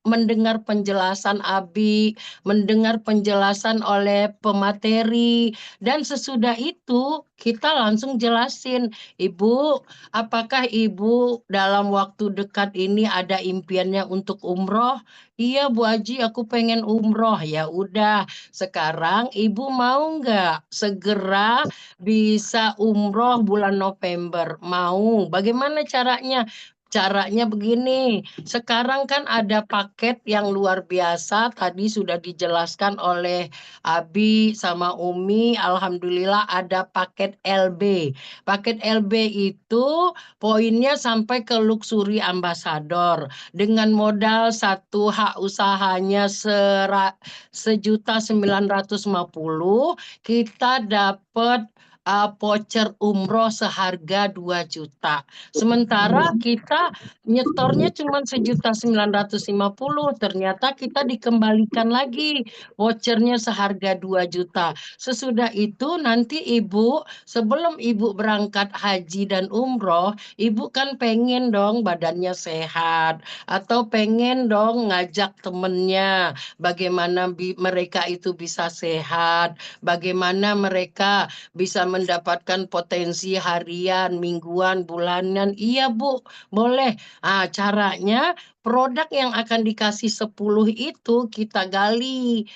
mendengar penjelasan Abi, mendengar penjelasan oleh pemateri, dan sesudah itu kita langsung jelasin, Ibu, apakah Ibu dalam waktu dekat ini ada impiannya untuk umroh? Iya Bu Haji, aku pengen umroh. Ya udah, sekarang Ibu mau nggak segera bisa umroh bulan November? Mau. Bagaimana caranya? Caranya begini, sekarang kan ada paket yang luar biasa, tadi sudah dijelaskan oleh Abi sama Umi, Alhamdulillah ada paket LB. Paket LB itu poinnya sampai ke Luxury Ambassador. Dengan modal satu hak usahanya 1.950.000, kita dapat voucher umroh seharga 2 juta. Sementara kita nyetornya cuma 1.950.000, ternyata kita dikembalikan lagi vouchernya seharga 2 juta. Sesudah itu nanti Ibu, sebelum Ibu berangkat haji dan umroh, Ibu kan pengen dong badannya sehat, atau pengen dong ngajak temennya, bagaimana mereka itu bisa sehat, bagaimana mereka bisa mendapatkan potensi harian, mingguan, bulanan. Iya Bu, boleh. Caranya produk yang akan dikasih 10 itu kita gali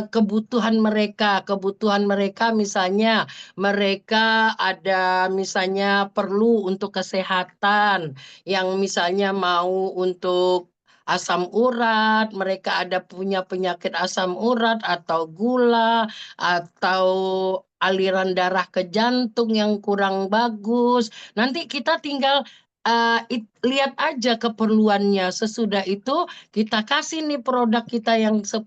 kebutuhan mereka. Kebutuhan mereka misalnya mereka ada misalnya perlu untuk kesehatan, yang misalnya mau untuk asam urat, mereka ada punya penyakit asam urat atau gula atau aliran darah ke jantung yang kurang bagus. Nanti kita tinggal lihat aja keperluannya. Sesudah itu kita kasih nih produk kita yang 10.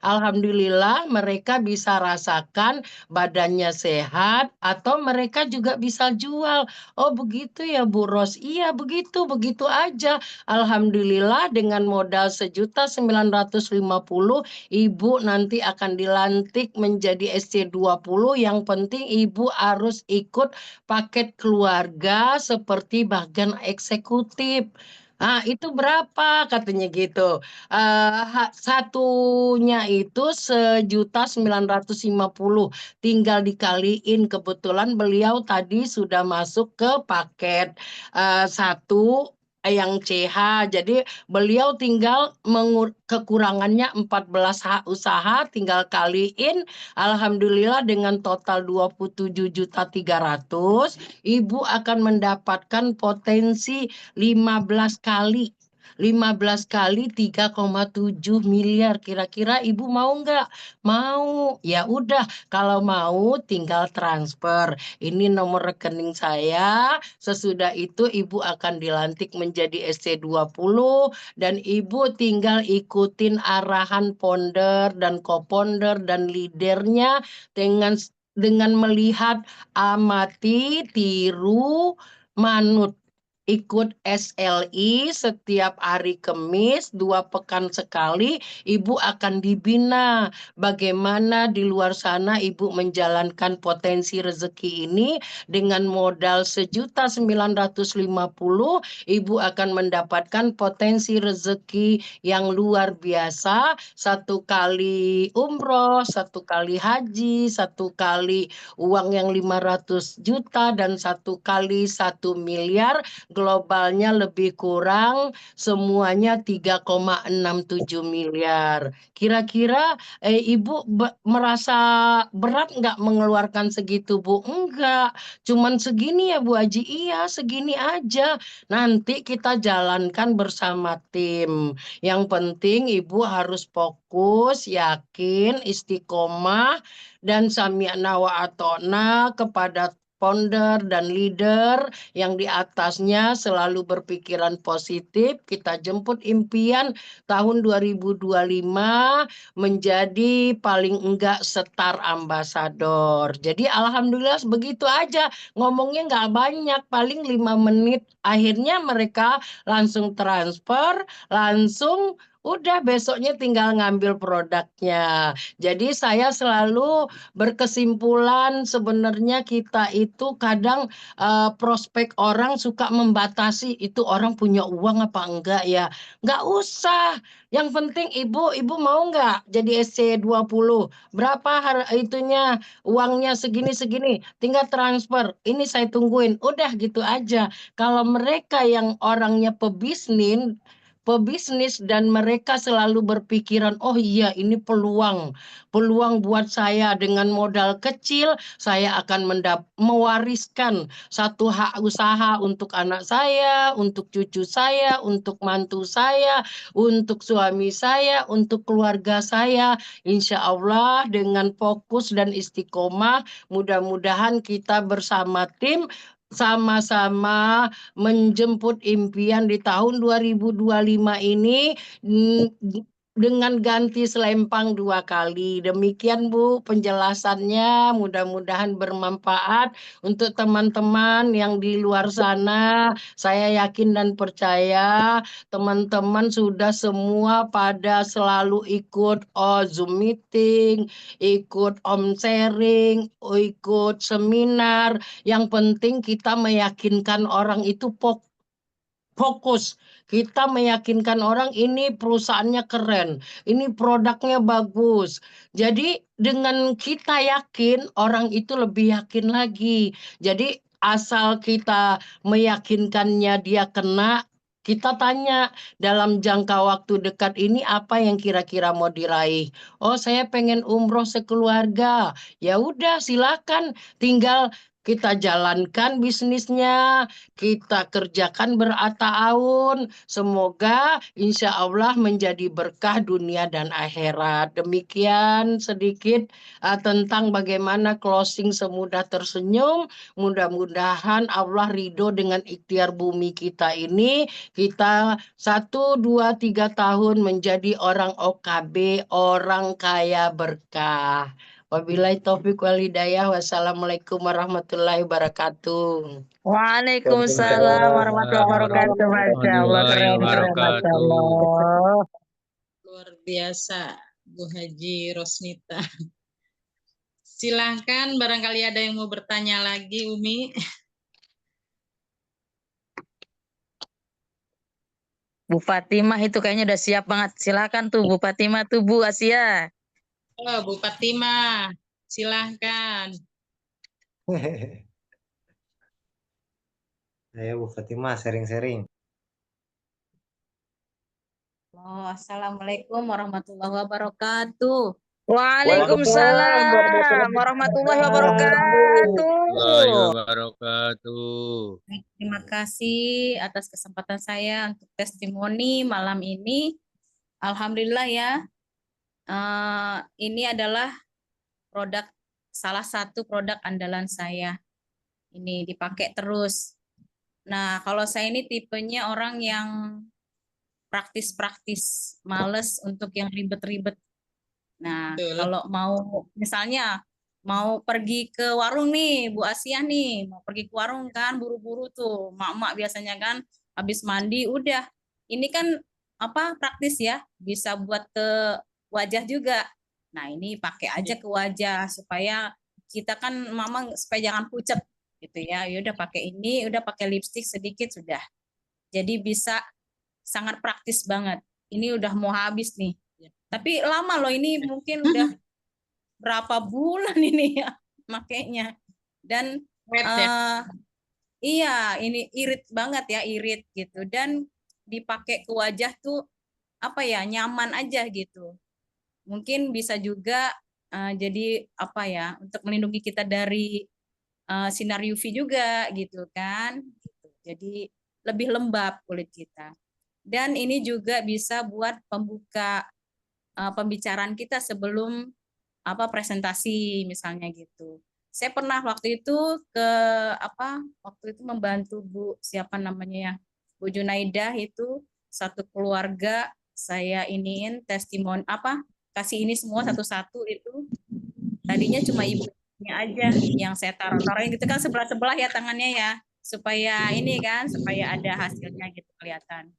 Alhamdulillah mereka bisa rasakan badannya sehat, atau mereka juga bisa jual. Oh begitu ya Bu Ros. Iya begitu, begitu aja. Alhamdulillah dengan modal 1.950.000 Ibu nanti akan dilantik menjadi SC20. Yang penting Ibu harus ikut paket keluarga seperti bagian eksekutif. Itu berapa katanya gitu. Satunya itu 1.950.000. Tinggal dikaliin, kebetulan beliau tadi sudah masuk ke paket satu yang CH. Jadi beliau tinggal kekurangannya 14 hak usaha, tinggal kaliin. Alhamdulillah dengan total 27.300.000, Ibu akan mendapatkan potensi 15 kali. 15 kali 3,7 miliar. Kira-kira Ibu mau nggak? Mau. Ya udah, kalau mau tinggal transfer. Ini nomor rekening saya. Sesudah itu Ibu akan dilantik menjadi SC20, dan Ibu tinggal ikutin arahan ponder dan koponder dan leadernya dengan melihat, amati, tiru, manut. Ikut SLI setiap hari Kamis 2 pekan sekali. Ibu akan dibina bagaimana di luar sana Ibu menjalankan potensi rezeki ini. Dengan modal 1.950.000, Ibu akan mendapatkan potensi rezeki yang luar biasa. 1 kali umroh, 1 kali haji, 1 kali uang yang 500 juta, dan 1 kali 1 miliar. Globalnya lebih kurang semuanya 3,67 miliar. Kira-kira Ibu merasa berat nggak mengeluarkan segitu Bu? Enggak, cuman segini ya Bu Haji. Iya segini aja. Nanti kita jalankan bersama tim. Yang penting Ibu harus fokus, yakin, istiqomah, dan sami'na wa atona kepada founder dan leader yang di atasnya selalu berpikiran positif. Kita jemput impian tahun 2025 menjadi paling enggak Star Ambasador. Jadi alhamdulillah begitu aja. Ngomongnya nggak banyak, paling 5 menit. Akhirnya mereka langsung transfer, langsung udah besoknya tinggal ngambil produknya. Jadi saya selalu berkesimpulan sebenarnya kita itu kadang prospek orang suka membatasi itu orang punya uang apa enggak ya. Nggak usah. Yang penting ibu mau nggak jadi SC20? Berapa itunya uangnya segini-segini? Tinggal transfer. Ini saya tungguin. Udah gitu aja. Kalau mereka yang orangnya pebisnis dan mereka selalu berpikiran, oh iya ini peluang buat saya dengan modal kecil, saya akan mewariskan satu hak usaha untuk anak saya, untuk cucu saya, untuk mantu saya, untuk suami saya, untuk keluarga saya. Insya Allah dengan fokus dan istiqomah, mudah-mudahan kita bersama tim sama-sama menjemput impian di tahun 2025 ini dengan ganti selempang 2 kali. Demikian Bu penjelasannya, mudah-mudahan bermanfaat untuk teman-teman yang di luar sana. Saya yakin dan percaya teman-teman sudah semua pada selalu ikut Zoom meeting, ikut Om sharing, ikut seminar. Yang penting kita meyakinkan orang itu fokus. Kita meyakinkan orang ini perusahaannya keren, ini produknya bagus. Jadi dengan kita yakin, orang itu lebih yakin lagi. Jadi asal kita meyakinkannya dia kena, kita tanya dalam jangka waktu dekat ini apa yang kira-kira mau diraih. Oh, saya pengen umroh sekeluarga. Ya udah silakan, tinggal kita jalankan bisnisnya, kita kerjakan bertahun. Semoga insya Allah menjadi berkah dunia dan akhirat. Demikian sedikit tentang bagaimana closing semudah tersenyum. Mudah-mudahan Allah ridho dengan ikhtiar bumi kita ini. Kita 1, 2, 3 tahun menjadi orang OKB, orang kaya berkah. Wabillahi taufiq wal hidayah. Wassalamualaikum warahmatullahi wabarakatuh.
Waalaikumsalam warahmatullahi wabarakatuh. Masya Allah, keren, keren, Masya Allah.
Luar biasa, Bu Haji Rosnita. Silahkan, barangkali ada yang mau bertanya lagi, Umi.
Bu Fatimah itu kayaknya udah siap banget. Silakan tuh Bu Fatimah tuh Bu Asia.
Oh, Bu Fatimah, silahkan.
Ayo Bu Fatimah sharing-sharing.
Assalamualaikum warahmatullahi wabarakatuh.
Waalaikumsalam warahmatullahi wabarakatuh.
Baik, terima kasih atas kesempatan saya untuk testimoni malam ini. Alhamdulillah ya, ini adalah salah satu produk andalan saya. Ini dipakai terus. Nah, kalau saya ini tipenya orang yang praktis-praktis, males untuk yang ribet-ribet. Nah, kalau mau misalnya mau pergi ke warung nih, Bu Asia nih, mau pergi ke warung kan buru-buru tuh, mak-mak biasanya kan habis mandi udah. Ini kan praktis ya, bisa buat ke wajah juga. Nah, ini pakai aja ke wajah supaya kita kan mama supaya jangan pucat gitu ya. Ya udah pakai ini, udah pakai lipstik sedikit sudah. Jadi bisa sangat praktis banget. Ini udah mau habis nih. Tapi lama loh ini, mungkin udah berapa bulan ini ya makainya. Dan iya, ini irit banget ya, irit gitu. Dan dipakai ke wajah tuh nyaman aja gitu. Mungkin bisa juga jadi untuk melindungi kita dari sinar UV juga gitu kan. Jadi lebih lembab kulit kita. Dan ini juga bisa buat pembuka pembicaraan kita sebelum presentasi misalnya gitu. Saya pernah waktu itu waktu itu membantu Bu siapa namanya ya, Bu Junaidah itu satu keluarga saya iniin testimoni kasih ini semua satu-satu itu. Tadinya cuma ibunya aja yang saya taruh-taruhin gitu kan sebelah-sebelah ya tangannya ya, supaya ini kan supaya ada hasilnya gitu kelihatan.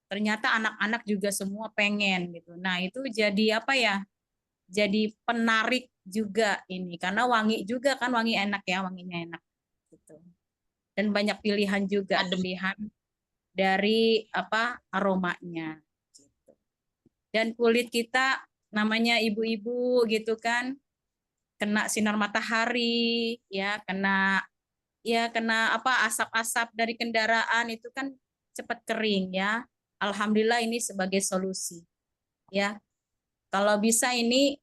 Ternyata anak-anak juga semua pengen gitu. Nah, itu jadi apa ya? Jadi penarik juga ini karena wangi juga kan, wangi enak ya, wanginya enak gitu. Dan banyak pilihan juga, pilihan dari aromanya gitu. Dan kulit kita namanya ibu-ibu gitu kan, kena sinar matahari ya, kena asap-asap dari kendaraan itu kan cepat kering ya. Alhamdulillah ini sebagai solusi ya. Kalau bisa ini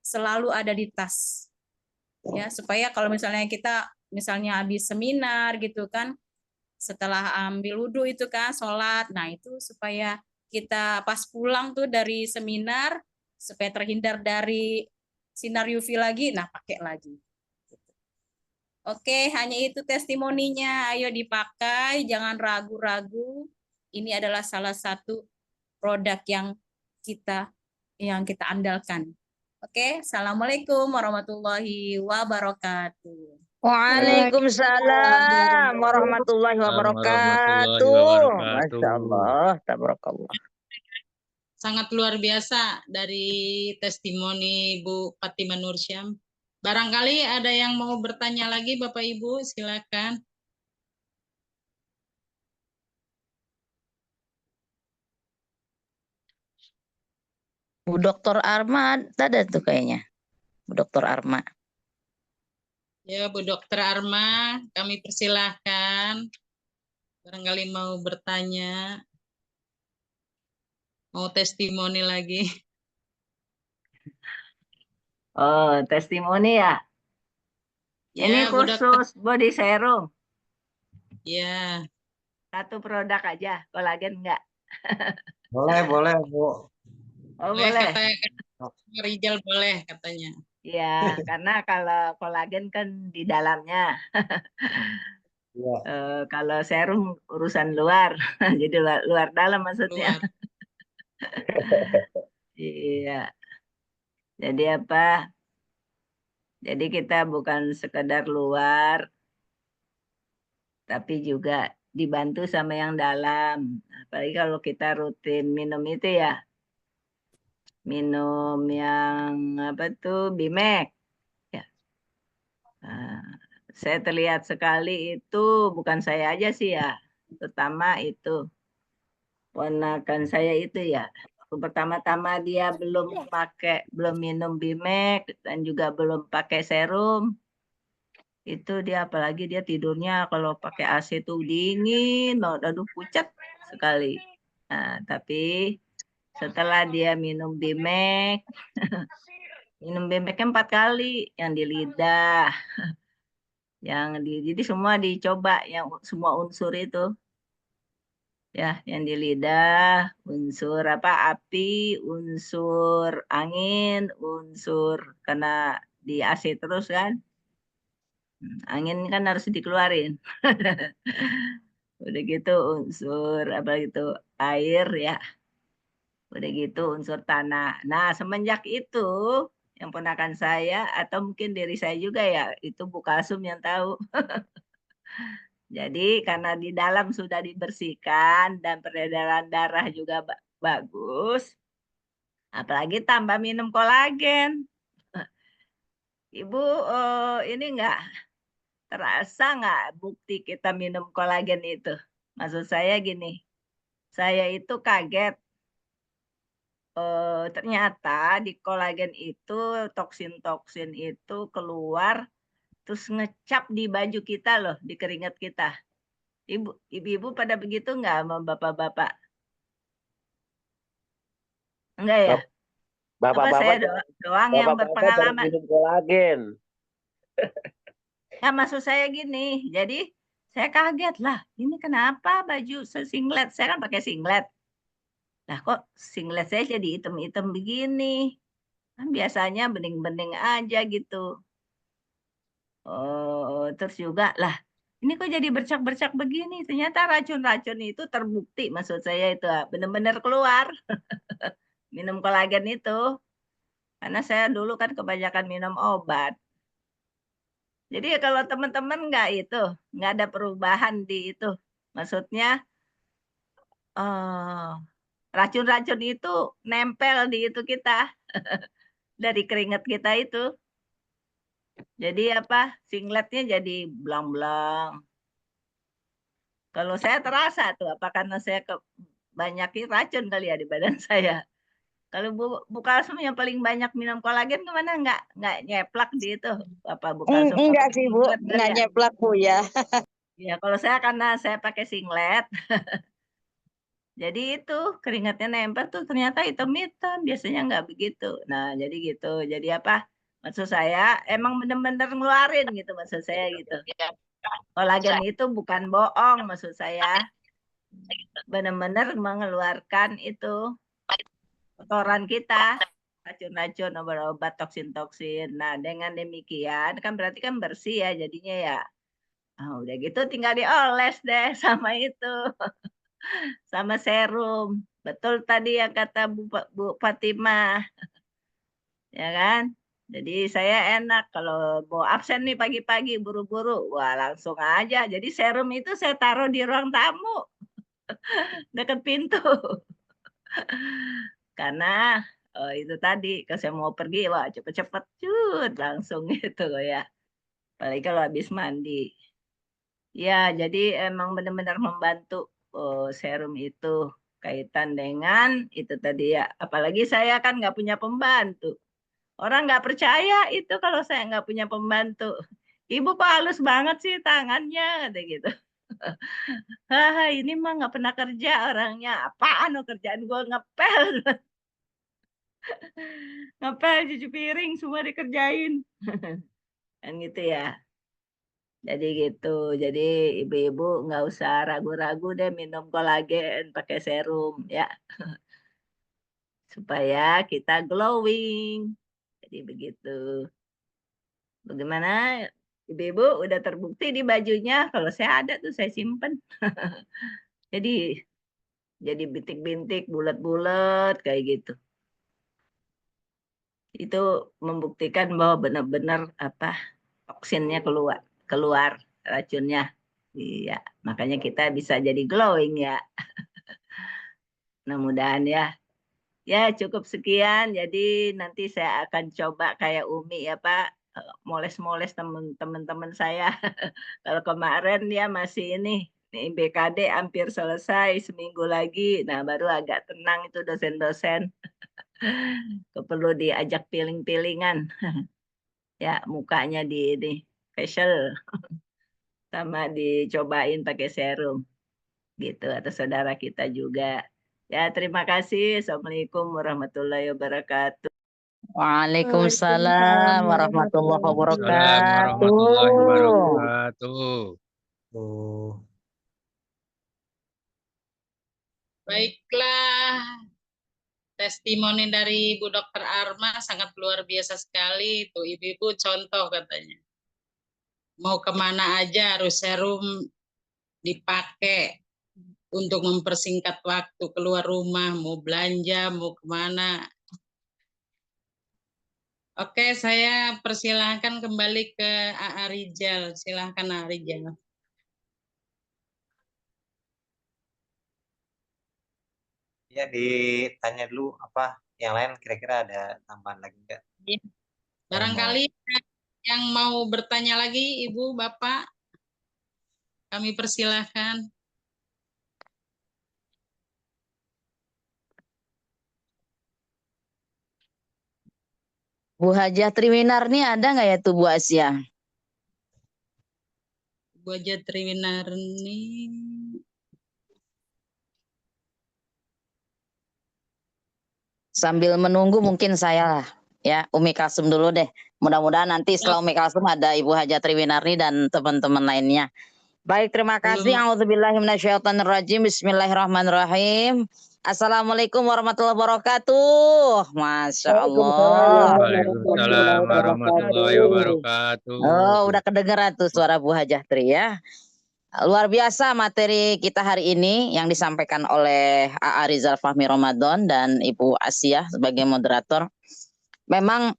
selalu ada di tas ya, supaya kalau misalnya kita habis seminar gitu kan, setelah ambil wudhu itu kan sholat, nah itu supaya kita pas pulang tuh dari seminar supaya terhindar dari sinar UV lagi, nah pakai lagi. Oke, hanya itu testimoninya, ayo dipakai, jangan ragu-ragu. Ini adalah salah satu produk yang kita andalkan. Oke, assalamualaikum warahmatullahi wabarakatuh.
Waalaikumsalam warahmatullahi wabarakatuh. Masya Allah, tabarakallah.
Sangat luar biasa dari testimoni Bu Fatimah Nursyam. Barangkali ada yang mau bertanya lagi Bapak Ibu, silakan.
Bu Dokter Arma ada tuh kayaknya. Bu Dokter Arma.
Ya, Bu Dokter Arma, kami persilahkan. Barangkali mau bertanya, mau testimoni lagi.
Oh, testimoni ya? Ini
Ya, Bu Dokter.
khusus body serum.
Ya,
Satu produk aja, kolagen enggak?
Boleh, Bu.
Oh,
boleh.
boleh.
Kata Rizal boleh katanya.
Ya, karena kalau kolagen kan di dalamnya.
Iya.
Kalau serum urusan luar, jadi luar dalam maksudnya.
Luar.
Iya. Jadi apa? Jadi kita bukan sekedar luar, tapi juga dibantu sama yang dalam. Apalagi kalau kita rutin minum itu ya, minum yang apa tuh Bimek. Ya. Nah, saya terlihat sekali itu bukan saya aja sih ya, terutama itu ponakan saya itu ya. Pertama-tama dia belum minum Bimek dan juga belum pakai serum. Itu dia apalagi dia tidurnya kalau pakai AC tuh dingin, aduh pucat sekali. Nah, tapi setelah dia minum Bimek, minum Bimeknya 4 kali, yang di lidah, jadi semua dicoba, yang semua unsur itu. Ya, yang di lidah, unsur api, unsur angin, unsur karena di AC terus kan. Angin kan harus dikeluarin. Udah gitu unsur apa itu air ya. Udah gitu unsur tanah. Nah, semenjak itu yang ponakan saya atau mungkin diri saya juga ya, itu Bu Kasum yang tahu. Jadi karena di dalam sudah dibersihkan dan peredaran darah juga bagus, apalagi tambah minum kolagen. Ibu, ini enggak terasa nggak bukti kita minum kolagen itu? Maksud saya gini, saya itu kaget. Ternyata di kolagen itu toksin-toksin itu keluar terus ngecap di baju kita loh, di keringat kita. Ibu-ibu pada begitu nggak sama bapak-bapak? Enggak ya? Apa saya doang yang berpengalaman?
Minum kolagen.
Ya maksud saya gini, jadi saya kaget lah, ini kenapa baju singlet, saya kan pakai singlet. Nah kok singlet saya jadi hitam-hitam begini? Kan biasanya bening-bening aja gitu. Terus juga lah, ini kok jadi bercak-bercak begini? Ternyata racun-racun itu terbukti, maksud saya itu benar-benar keluar. Minum kolagen itu. Karena saya dulu kan kebanyakan minum obat. Jadi kalau teman-teman nggak ada perubahan di itu. Maksudnya racun-racun itu nempel di itu kita. Dari keringat kita itu. Jadi singletnya jadi belang-belang. Kalau saya terasa tuh, apa karena saya banyakin racun kali ya di badan saya. Kalau Bu Kalsum yang paling banyak minum kolagen kemana? Nggak nyeplak di itu. Apa Bu Kalsum?
Enggak sih Bu,
Singlet kali
nggak
ya?
nyeplak Bu ya.
Ya, kalau saya karena saya pakai singlet. Jadi itu keringatnya nempel tuh ternyata hitam-hitam. Biasanya nggak begitu. Nah, jadi gitu. Jadi maksud saya emang bener-bener ngeluarin gitu maksud saya gitu. Kolagen itu bukan bohong maksud saya. Benar-benar mengeluarkan itu kotoran kita, racun-racun, obat-obat, toksin-toksin. Nah, dengan demikian kan berarti kan bersih ya jadinya ya. Udah gitu tinggal dioles deh sama itu. Sama serum. Betul tadi yang kata Bu Fatimah. Ya kan? Jadi saya enak kalau mau absen nih pagi-pagi buru-buru, wah langsung aja. Jadi serum itu saya taruh di ruang tamu. Dekat pintu. Karena itu tadi kalau saya mau pergi, wah cepet-cepet langsung gitu ya. Apalagi kalau habis mandi. Ya, jadi emang benar-benar membantu serum itu kaitan dengan itu tadi ya. Apalagi saya kan nggak punya pembantu. Orang nggak percaya itu kalau saya nggak punya pembantu. Ibu kok halus banget sih tangannya, kata gitu. Haha, ini mah nggak pernah kerja orangnya. Apaan kerjaan gue ngepel. Ngepel, cuci piring, semua dikerjain. Kan gitu ya. Jadi gitu. Jadi ibu-ibu nggak usah ragu-ragu deh minum kolagen pakai serum ya. Supaya kita glowing. Jadi begitu. Bagaimana ibu-ibu udah terbukti di bajunya? Kalau saya ada tuh saya simpen. Jadi bintik-bintik, bulat-bulat kayak gitu. Itu membuktikan bahwa benar-benar toksinnya keluar racunnya. Iya, makanya kita bisa jadi glowing ya. Mudah-mudahan ya. Ya, cukup sekian. Jadi nanti saya akan coba kayak Umi ya, Pak. Moles-moles teman-teman saya. Kalau kemarin ya masih ini BKD hampir selesai, seminggu lagi. Nah, baru agak tenang itu dosen-dosen. Perlu diajak piling-pilingan. Ya, mukanya di ini facial. Sama dicobain pakai serum. Gitu, atau saudara kita juga. Ya, terima kasih. Assalamualaikum warahmatullahi wabarakatuh.
Waalaikumsalam warahmatullahi
Waalaikumsalam
wabarakatuh.
warahmatullahi wabarakatuh.
Baiklah, testimoni dari Bu Dokter Arma sangat luar biasa sekali. Tuh ibu-ibu contoh katanya. Mau kemana aja harus serum dipakai untuk mempersingkat waktu keluar rumah, mau belanja, mau kemana. Oke, saya persilahkan kembali ke A.A. Rizal. Silahkan A.A. Rizal.
Ya, ditanya dulu apa yang lain kira-kira ada tambahan lagi enggak?
Ya. Barangkali yang mau bertanya lagi Ibu, Bapak, kami persilahkan.
Bu Hajah Triwinar nih ada nggak ya tuh Bu Asia?
Bu Hajah Triwinar nih.
Sambil menunggu mungkin saya lah ya Umi Kalsum dulu deh. Mudah-mudahan nanti setelah Umi Kalsum ada Ibu Hajah Triwinarni dan teman-teman lainnya. Baik, terima kasih. A'udzubillahi minasyaitonirrajim. Bismillahirrahmanirrahim. Assalamualaikum warahmatullahi wabarakatuh. Masya Allah.
Waalaikumsalam warahmatullahi wabarakatuh.
Oh, udah kedengeran tuh suara Bu Hajatri ya. Luar biasa materi kita hari ini yang disampaikan oleh A.A. Rizal Fahmi Ramadan dan Ibu Asia sebagai moderator. Memang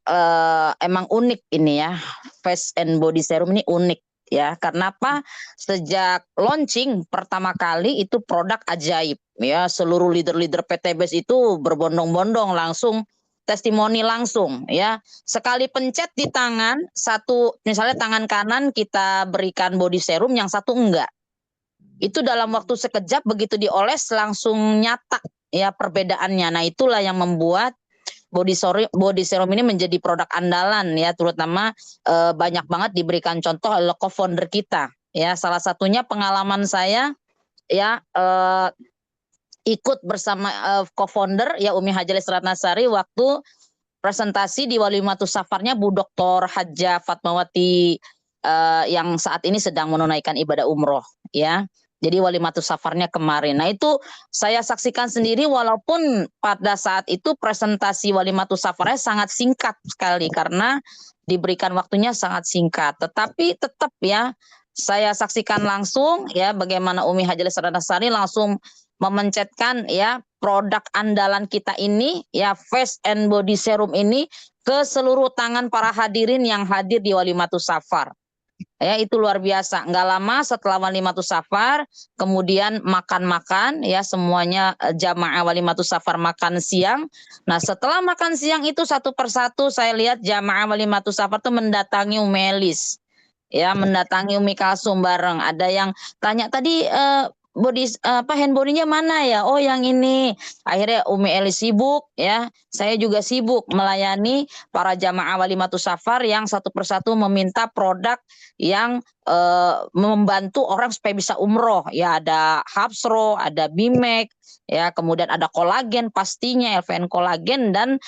emang unik ini ya, face and body serum ini unik ya. Karena apa? Sejak launching pertama kali itu produk ajaib ya. Seluruh leader-leader PTBS itu berbondong-bondong langsung testimoni langsung ya. Sekali pencet di tangan satu, misalnya tangan kanan kita berikan body serum, yang satu enggak. Itu dalam waktu sekejap begitu dioles langsung nyata ya perbedaannya. Nah, itulah yang membuat body serum ini menjadi produk andalan ya, terutama banyak banget diberikan contoh oleh co-founder kita ya. Salah satunya pengalaman saya ya, ikut bersama co-founder ya Umi Haja Ratnasari waktu presentasi di Walimatus Safarnya Bu Dr. Haja Fatmawati yang saat ini sedang menunaikan ibadah umroh ya. Jadi Walimatus Safarnya kemarin. Nah, itu saya saksikan sendiri walaupun pada saat itu presentasi Walimatus Safarnya sangat singkat sekali karena diberikan waktunya sangat singkat. Tetapi tetap ya saya saksikan langsung ya bagaimana Umi Haja Ratnasari langsung memencetkan ya produk andalan kita ini ya, face and body serum ini ke seluruh tangan para hadirin yang hadir di Walimatus Safar. Ya, itu luar biasa. Nggak lama setelah Walimatus Safar, kemudian makan-makan ya, semuanya jamaah Walimatus Safar makan siang. Nah, setelah makan siang itu satu persatu saya lihat jamaah Walimatus Safar tuh mendatangi Umi Elis. Ya, mendatangi Umi Kalsum bareng. Ada yang tanya tadi hand body-nya mana ya? Oh, yang ini. Akhirnya Umi Elis sibuk ya. Saya juga sibuk melayani para jamaah Walimatus Safar yang satu persatu meminta produk yang membantu orang supaya bisa umroh. Ya, ada Hapsro, ada Bimek, ya, kemudian ada kolagen pastinya, LVN kolagen, dan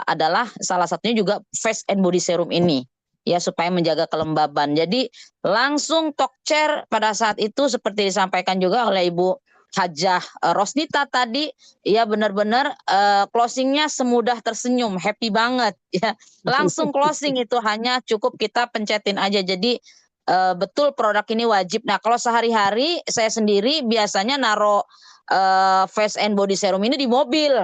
adalah salah satunya juga face and body serum ini. Ya, supaya menjaga kelembaban. Jadi langsung talk chair pada saat itu seperti disampaikan juga oleh Ibu Hajah Rosnita tadi, ya benar-benar closingnya semudah tersenyum, happy banget ya. Langsung closing itu hanya cukup kita pencetin aja. Jadi betul produk ini wajib. Nah, kalau sehari-hari saya sendiri biasanya naruh face and body serum ini di mobil.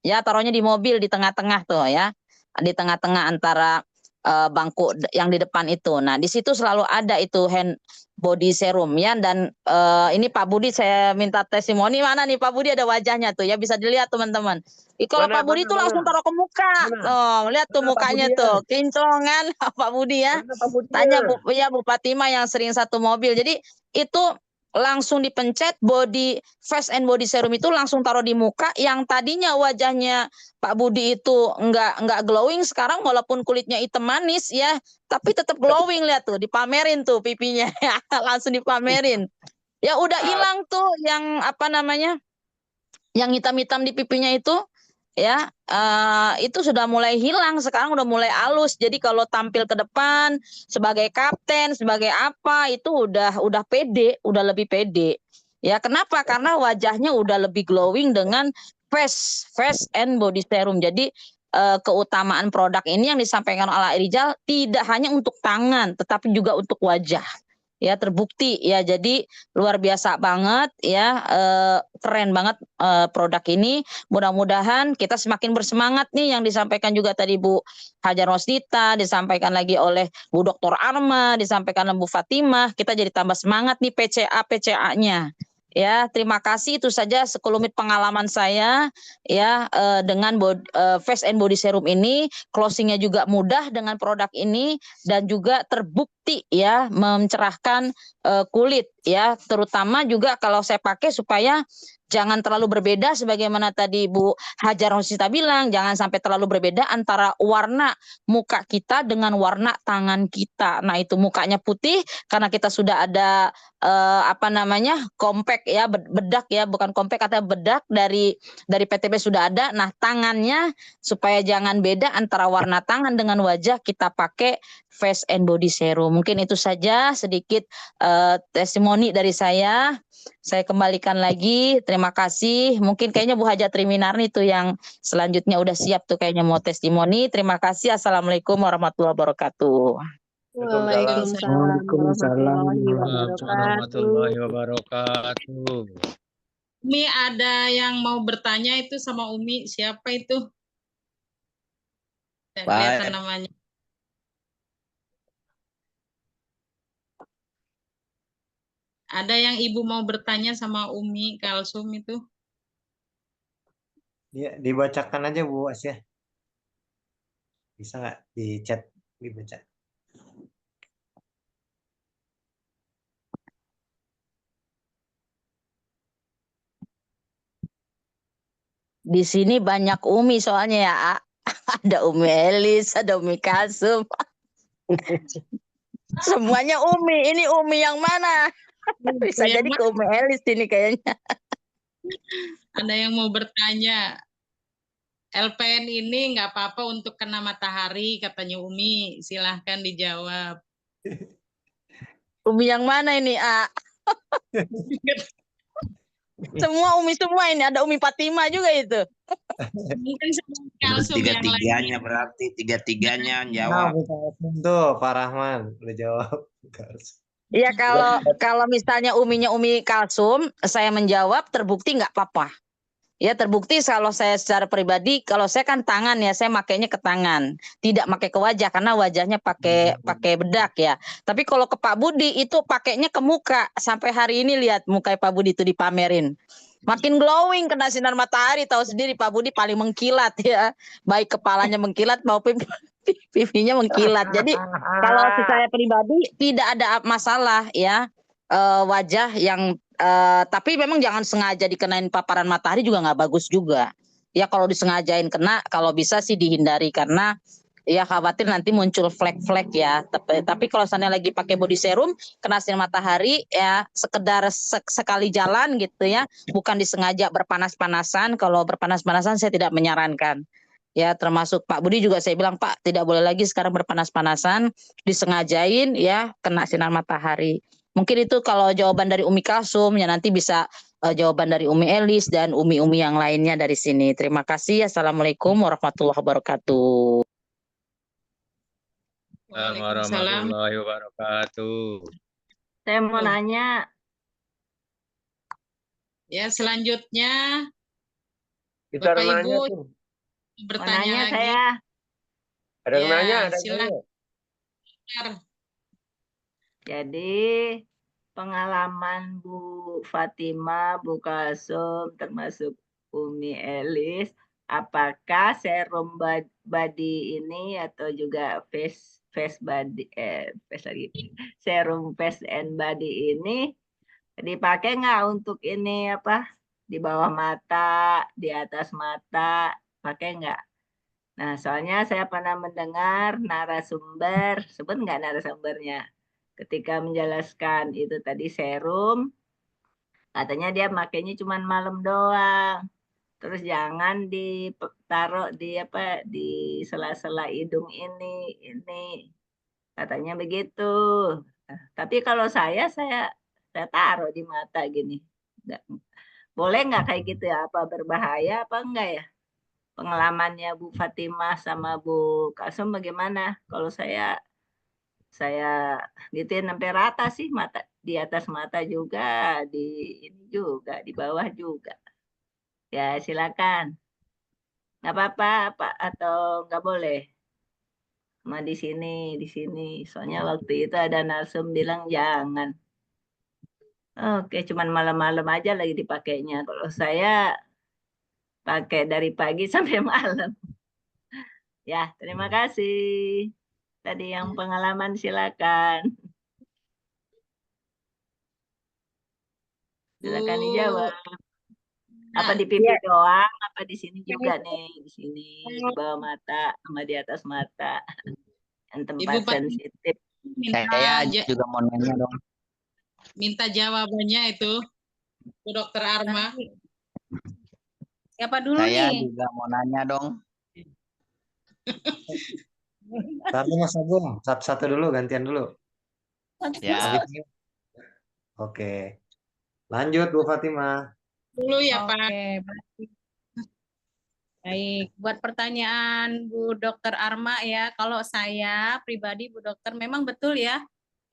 Ya, taruhnya di mobil di tengah-tengah tuh ya. Di tengah-tengah antara bangku yang di depan itu. Nah, di situ selalu ada itu hand body serum ya. Dan ini Pak Budi saya minta testimoni. Mana nih Pak Budi, ada wajahnya tuh ya, bisa dilihat teman-teman. Kalau Pak Budi tuh langsung taruh ke muka. Oh, lihat tuh mukanya tuh, kincongan Pak Budi ya. Tanya Bu Fatima yang sering satu mobil. Jadi itu langsung dipencet body face and body serum itu langsung taruh di muka. Yang tadinya wajahnya Pak Budi itu enggak glowing, sekarang walaupun kulitnya hitam manis ya, tapi tetap glowing. Lihat tuh, dipamerin tuh pipinya ya, langsung dipamerin. Ya udah hilang tuh yang apa namanya, yang hitam-hitam di pipinya itu ya, itu sudah mulai hilang, sekarang udah mulai halus. Jadi kalau tampil ke depan sebagai kapten, sebagai apa, itu udah pede, udah lebih pede. Ya, kenapa? Karena wajahnya udah lebih glowing dengan face and body serum. Jadi keutamaan produk ini yang disampaikan oleh Rizal tidak hanya untuk tangan, tetapi juga untuk wajah. Ya, terbukti ya. Jadi luar biasa banget ya, keren banget produk ini. Mudah-mudahan kita semakin bersemangat nih, yang disampaikan juga tadi Bu Hajar Rosnita, disampaikan lagi oleh Bu Dr. Arma, disampaikan oleh Bu Fatimah. Kita jadi tambah semangat nih PCA-nya. Ya, terima kasih. Itu saja sekelumit pengalaman saya ya dengan face and body serum ini. Closingnya juga mudah dengan produk ini dan juga terbukti ya mencerahkan kulit ya, terutama juga kalau saya pakai supaya jangan terlalu berbeda sebagaimana tadi Bu Hajar Rosnita bilang, jangan sampai terlalu berbeda antara warna muka kita dengan warna tangan kita. Nah, itu mukanya putih karena kita sudah ada compact ya, bedak ya, bukan compact, kata bedak dari PTB sudah ada. Nah, tangannya supaya jangan beda antara warna tangan dengan wajah, kita pakai face and body serum. Mungkin itu saja sedikit testimoni dari saya. Saya kembalikan lagi. Terima kasih. Mungkin kayaknya Bu Haja Triminarni tuh yang selanjutnya udah siap tuh kayaknya mau testimoni. Terima kasih. Assalamualaikum warahmatullahi wabarakatuh.
Waalaikumsalam warahmatullahi
warahmatullahi
wabarakatuh.
wabarakatuh.
Umi ada yang mau bertanya itu sama Umi, siapa itu? Tidak kelihatan namanya. Ada yang Ibu mau bertanya sama Umi Kalsum itu?
Ya, dibacakan aja Bu Asia. Bisa nggak di chat dibaca?
Di sini banyak Umi soalnya ya. Ada Umi Elis, ada Umi Kasum. Semuanya Umi. Ini Umi yang mana? Bisa jadi ke Umi Elis ini kayaknya.
Ada yang mau bertanya. LPN ini nggak apa-apa untuk kena matahari, katanya Umi. Silahkan dijawab.
Umi yang mana ini, A? Semua Umi semua ini. Ada Umi Fatima juga itu.
Mungkin Kalsum yang lain.
Tiga-tiganya berarti tiga-tiganya jawab.
Tuh Pak Rahman udah jawab.
Iya, kalau misalnya Uminya Umi Kalsum, saya menjawab terbukti nggak apa-apa. Ya terbukti kalau saya secara pribadi, kalau saya kan tangan ya, saya makainya ke tangan, tidak pakai ke wajah karena wajahnya pakai bedak ya. Tapi kalau ke Pak Budi itu pakainya ke muka. Sampai hari ini lihat muka Pak Budi itu dipamerin. Makin glowing kena sinar matahari, tahu sendiri Pak Budi paling mengkilat ya. Baik kepalanya mengkilat maupun pipinya mengkilat. Jadi kalau saya pribadi tidak ada masalah ya, wajah yang tapi memang jangan sengaja dikenain paparan matahari juga nggak bagus juga. Ya kalau disengajain kena, kalau bisa sih dihindari karena ya khawatir nanti muncul flek-flek ya. Tapi kalau misalnya lagi pakai body serum, kena sinar matahari ya sekedar sekali jalan gitu ya, bukan disengaja berpanas-panasan. Kalau berpanas-panasan saya tidak menyarankan. Ya termasuk Pak Budi juga saya bilang Pak tidak boleh lagi sekarang berpanas-panasan, disengajain ya kena sinar matahari. Mungkin itu kalau jawaban dari Umi Kalsum ya, nanti bisa jawaban dari Umi Elis dan Umi-Umi yang lainnya dari sini. Terima kasih. Assalamualaikum warahmatullahi wabarakatuh.
Warahmatullahi wabarakatuh.
Saya mau nanya.
Ya selanjutnya
Kita
Bapak
nanya
Ibu
tuh.
bertanya lagi.
Saya.
Ada yang
Ya,
nanya, ada yang
silakan.
nanya.
Jadi pengalaman Bu Fatima, Bu Kalsum, termasuk Umi Elis, apakah serum body ini atau juga face body serum face and body ini dipakai nggak untuk ini apa di bawah mata, di atas mata, pakai nggak? Nah, soalnya saya pernah mendengar narasumber, sebut nggak narasumbernya? Ketika menjelaskan itu tadi serum, katanya dia makainya cuma malam doang. Terus jangan ditaruh di apa di sela-sela hidung ini. Katanya begitu. Nah, tapi kalau saya taruh di mata gini. Boleh nggak kayak gitu ya? Apa berbahaya apa enggak ya? Pengalamannya Bu Fatimah sama Bu Kalsum bagaimana? Kalau saya gituin sampai rata sih, mata di atas mata juga, di ini juga, di bawah juga. Ya silakan. Nggak apa-apa apa atau nggak boleh? Cuma di sini. Soalnya waktu itu ada narsum bilang jangan. Oke, cuman malam-malam aja lagi dipakainya. Kalau saya pakai dari pagi sampai malam. Ya, terima kasih. Tadi yang pengalaman silakan. Silakan dijawab. Apa di pipi doang? Apa di sini juga nih? Di sini, di bawah mata, sama di atas mata. Yang tempat sensitif.
Saya juga mau nanya dong.
Minta jawabannya itu, Bu Dokter Arma.
Siapa dulu
Saya
nih?
juga mau nanya dong.
Satu Mas Agung, satu-satu dulu, gantian dulu.
Ya.
Oke. Lanjut Bu Fatimah.
Dulu ya Pak.
Oke, berarti baik. Buat pertanyaan Bu Dokter Arma ya, kalau saya pribadi Bu Dokter memang betul ya.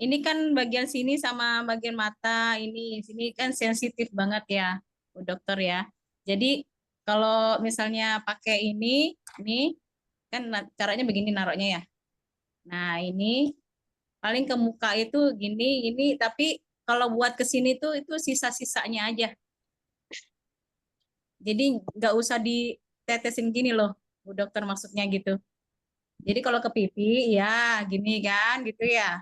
Ini kan bagian sini sama bagian mata ini sini kan sensitif banget ya Bu Dokter ya. Jadi kalau misalnya pakai ini kan caranya begini naruhnya ya. Nah, ini paling ke muka itu gini, tapi kalau buat ke sini tuh itu sisa-sisanya aja. Jadi nggak usah ditetesin gini loh, Bu Dokter maksudnya gitu. Jadi kalau ke pipi ya gini kan gitu ya.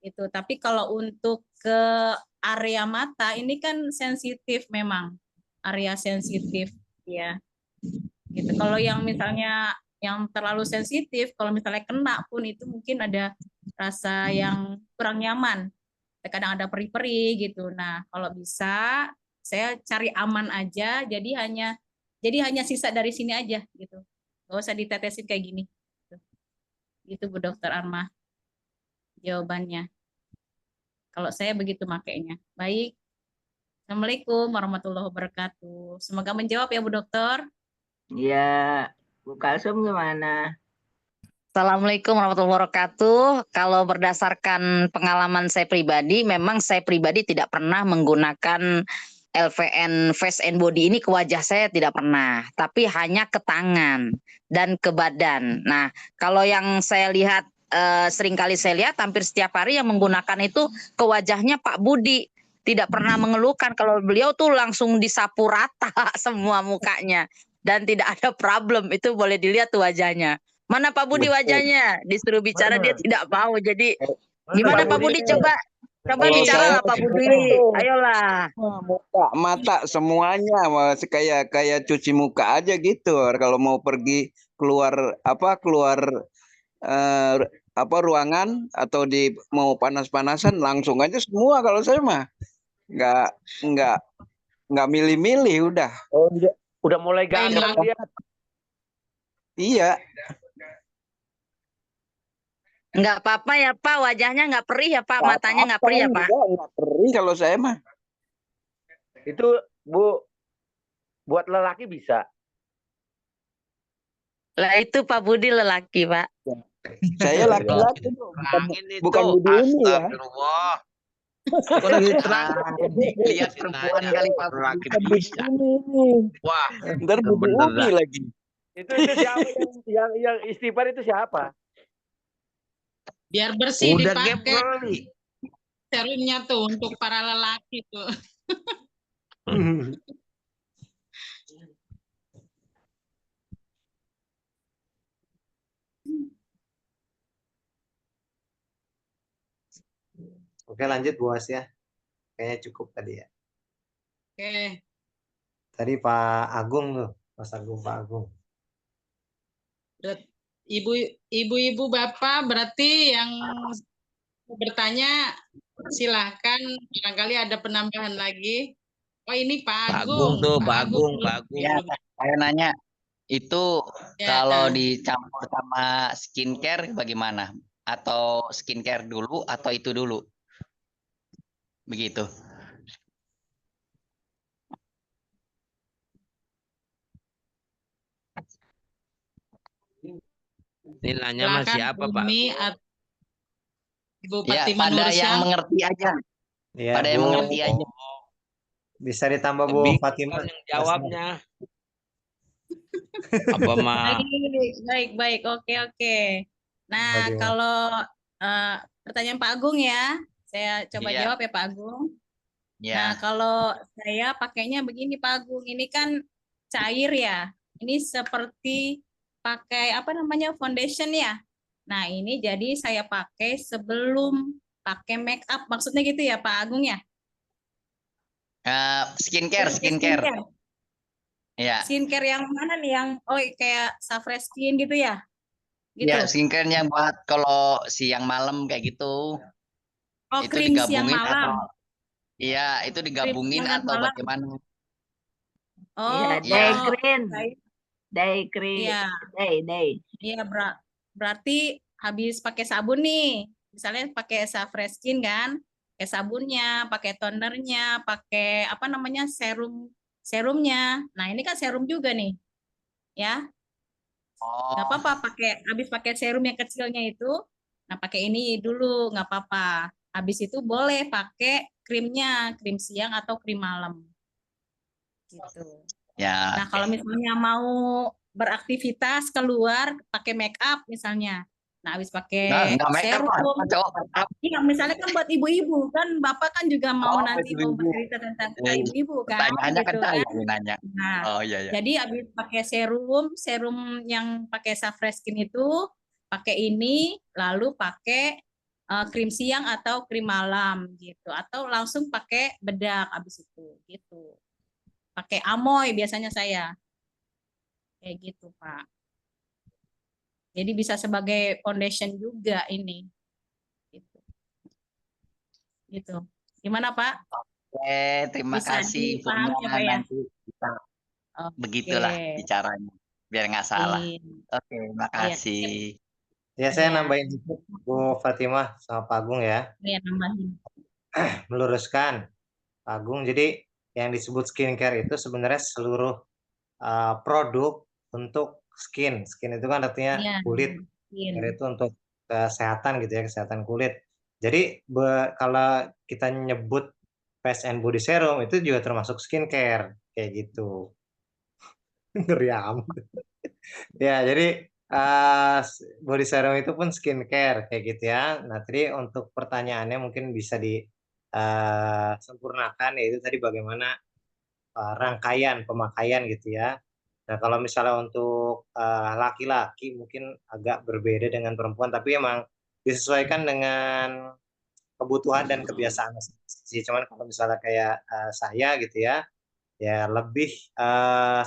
Itu. Tapi kalau untuk ke area mata ini kan sensitif memang. Area sensitif ya. Gitu. Kalau yang misalnya yang terlalu sensitif, kalau misalnya kena pun itu mungkin ada rasa yang kurang nyaman. Kadang ada peri-peri gitu. Nah, kalau bisa saya cari aman aja, jadi hanya sisa dari sini aja gitu. Nggak usah ditetesin kayak gini. Gitu Bu Dokter Arma. Jawabannya. Kalau saya begitu makainya. Baik. Assalamualaikum warahmatullahi wabarakatuh. Semoga menjawab ya Bu Dokter.
Ya, Bu Kalsum gimana?
Assalamualaikum warahmatullahi wabarakatuh. Kalau berdasarkan pengalaman saya pribadi, memang saya pribadi tidak pernah menggunakan LVN face and body ini ke wajah saya tidak pernah, tapi hanya ke tangan dan ke badan. Nah, kalau yang saya lihat seringkali saya lihat hampir setiap hari yang menggunakan itu ke wajahnya Pak Budi. Tidak pernah mengeluhkan kalau beliau tuh langsung disapu rata semua mukanya dan tidak ada problem. Itu boleh dilihat tuh wajahnya. Mana Pak Budi wajahnya? Disuruh bicara dia tidak mau. Jadi gimana Pak Budi? Coba
Kalau
bicara
saya
lah Pak Budi. Ayolah.
muka, mata semuanya kayak cuci muka aja gitu. Kalau mau pergi keluar ruangan atau mau panas-panasan langsung aja semua kalau saya mah. Nggak milih-milih udah.
Oh, udah mulai ganteng dia.
Iya.
Nggak apa-apa ya Pak, wajahnya nggak perih ya Pak, matanya nggak perih ya Pak.
Nggak perih kalau saya mah.
Itu Bu, buat lelaki bisa.
Lah itu Pak Budi lelaki Pak.
Saya laki-laki bukan Budi ini ya.
Kok lagi terang? Lihat perempuan kali Pak Budi bisa.
Wah, ntar Budi ini lagi.
Itu siapa yang istighfar itu siapa?
Biar bersih
Udah
dipakai serumnya tuh untuk para lelaki tuh.
Oke, lanjut Bu Asia. Kayaknya cukup tadi ya.
Oke.
Tadi Pak Agung tuh, Mas Agung, Pak Agung.
Ibu-ibu Bapak berarti yang bertanya silahkan, barangkali ada penambahan lagi. Oh ini Pak Agung.
Pak Agung.
Ya, saya nanya itu kalau dicampur sama skincare bagaimana? Atau skincare dulu atau itu dulu? Begitu.
Ini nanya sama siapa Pak?
Ibu
Ya,
Fatimah
pada
Nursyah.
yang mengerti aja.
Ya,
pada yang mengerti aja.
Bisa ditambah Bu Fatimah
yang jawabnya. Apa mah?
Baik. Oke. Nah, kalau pertanyaan Pak Agung ya, saya coba jawab ya Pak Agung.
Ya.
Nah, kalau saya pakainya begini Pak Agung, ini kan cair ya. Ini seperti pakai foundation ya. Nah, ini jadi saya pakai sebelum pakai make up, maksudnya gitu ya Pak Agung ya?
Skincare. Ya.
Skincare yang mana nih? Yang kayak Safre Skin gitu ya? Gitu.
Ya, skincare yang buat kalau siang malam kayak gitu.
Oh,
itu
krim siang
digabungin
malam.
Iya, itu digabungin atau
malam.
bagaimana?
Oh,
day cream.
Iya.
Day.
Iya, berarti habis pakai sabun nih, misalnya pakai Freskin kan, pakai sabunnya, pakai tonernya, pakai apa namanya serumnya. Nah ini kan serum juga nih, ya. Nggak
Oh,
apa-apa habis pakai serum yang kecilnya itu, nah pakai ini dulu nggak apa-apa. Habis itu boleh pakai krimnya, krim siang atau krim malam, gitu.
ya.
Nah kalau misalnya mau beraktivitas keluar pakai make up misalnya, nah habis
Nah,
pakai
nggak make up,
serum.
cowok make up.
Iya, misalnya kan buat ibu-ibu kan, bapak kan juga mau
Oh,
nanti mau
ibu-ibu.
bercerita tentang ibu-ibu kan,
Pertanyaannya kan
gitu
saya
kan.
yang nanya.
Nah,
Oh iya ya.
jadi habis pakai serum yang pakai Safreskin itu, pakai ini, lalu pakai krim siang atau krim malam gitu, atau langsung pakai bedak habis itu, gitu. Pakai Amoy biasanya saya, kayak gitu Pak. Jadi bisa sebagai foundation juga ini, gitu. Gitu. Gimana Pak?
Oke, terima
Bisa
kasih
dipahami
infonya.
apa ya?
Nanti kita
Oke.
begitulah bicaranya, biar nggak salah.
Iya.
Oke,
Iya.
makasih.
Ya, saya
Iya.
nambahin dikit, Bu Fatimah sama Pak Agung ya.
Iya, nambahin.
Meluruskan, Pak Agung. Jadi yang disebut skincare itu sebenarnya seluruh produk untuk skin. Skin itu kan artinya
Iya.
kulit.
Iya.
Care itu untuk kesehatan gitu ya, kesehatan kulit. Jadi kalau kita nyebut face and body serum itu juga termasuk skincare kayak gitu. Ngeri amat. Ya, jadi body serum itu pun skincare kayak gitu ya. Nah, tadi untuk pertanyaannya mungkin bisa disempurnakan yaitu tadi bagaimana rangkaian pemakaian gitu ya. Nah, kalau misalnya untuk laki-laki mungkin agak berbeda dengan perempuan, tapi emang disesuaikan dengan kebutuhan dan kebiasaan sih. Cuman kalau misalnya kayak saya gitu ya, ya lebih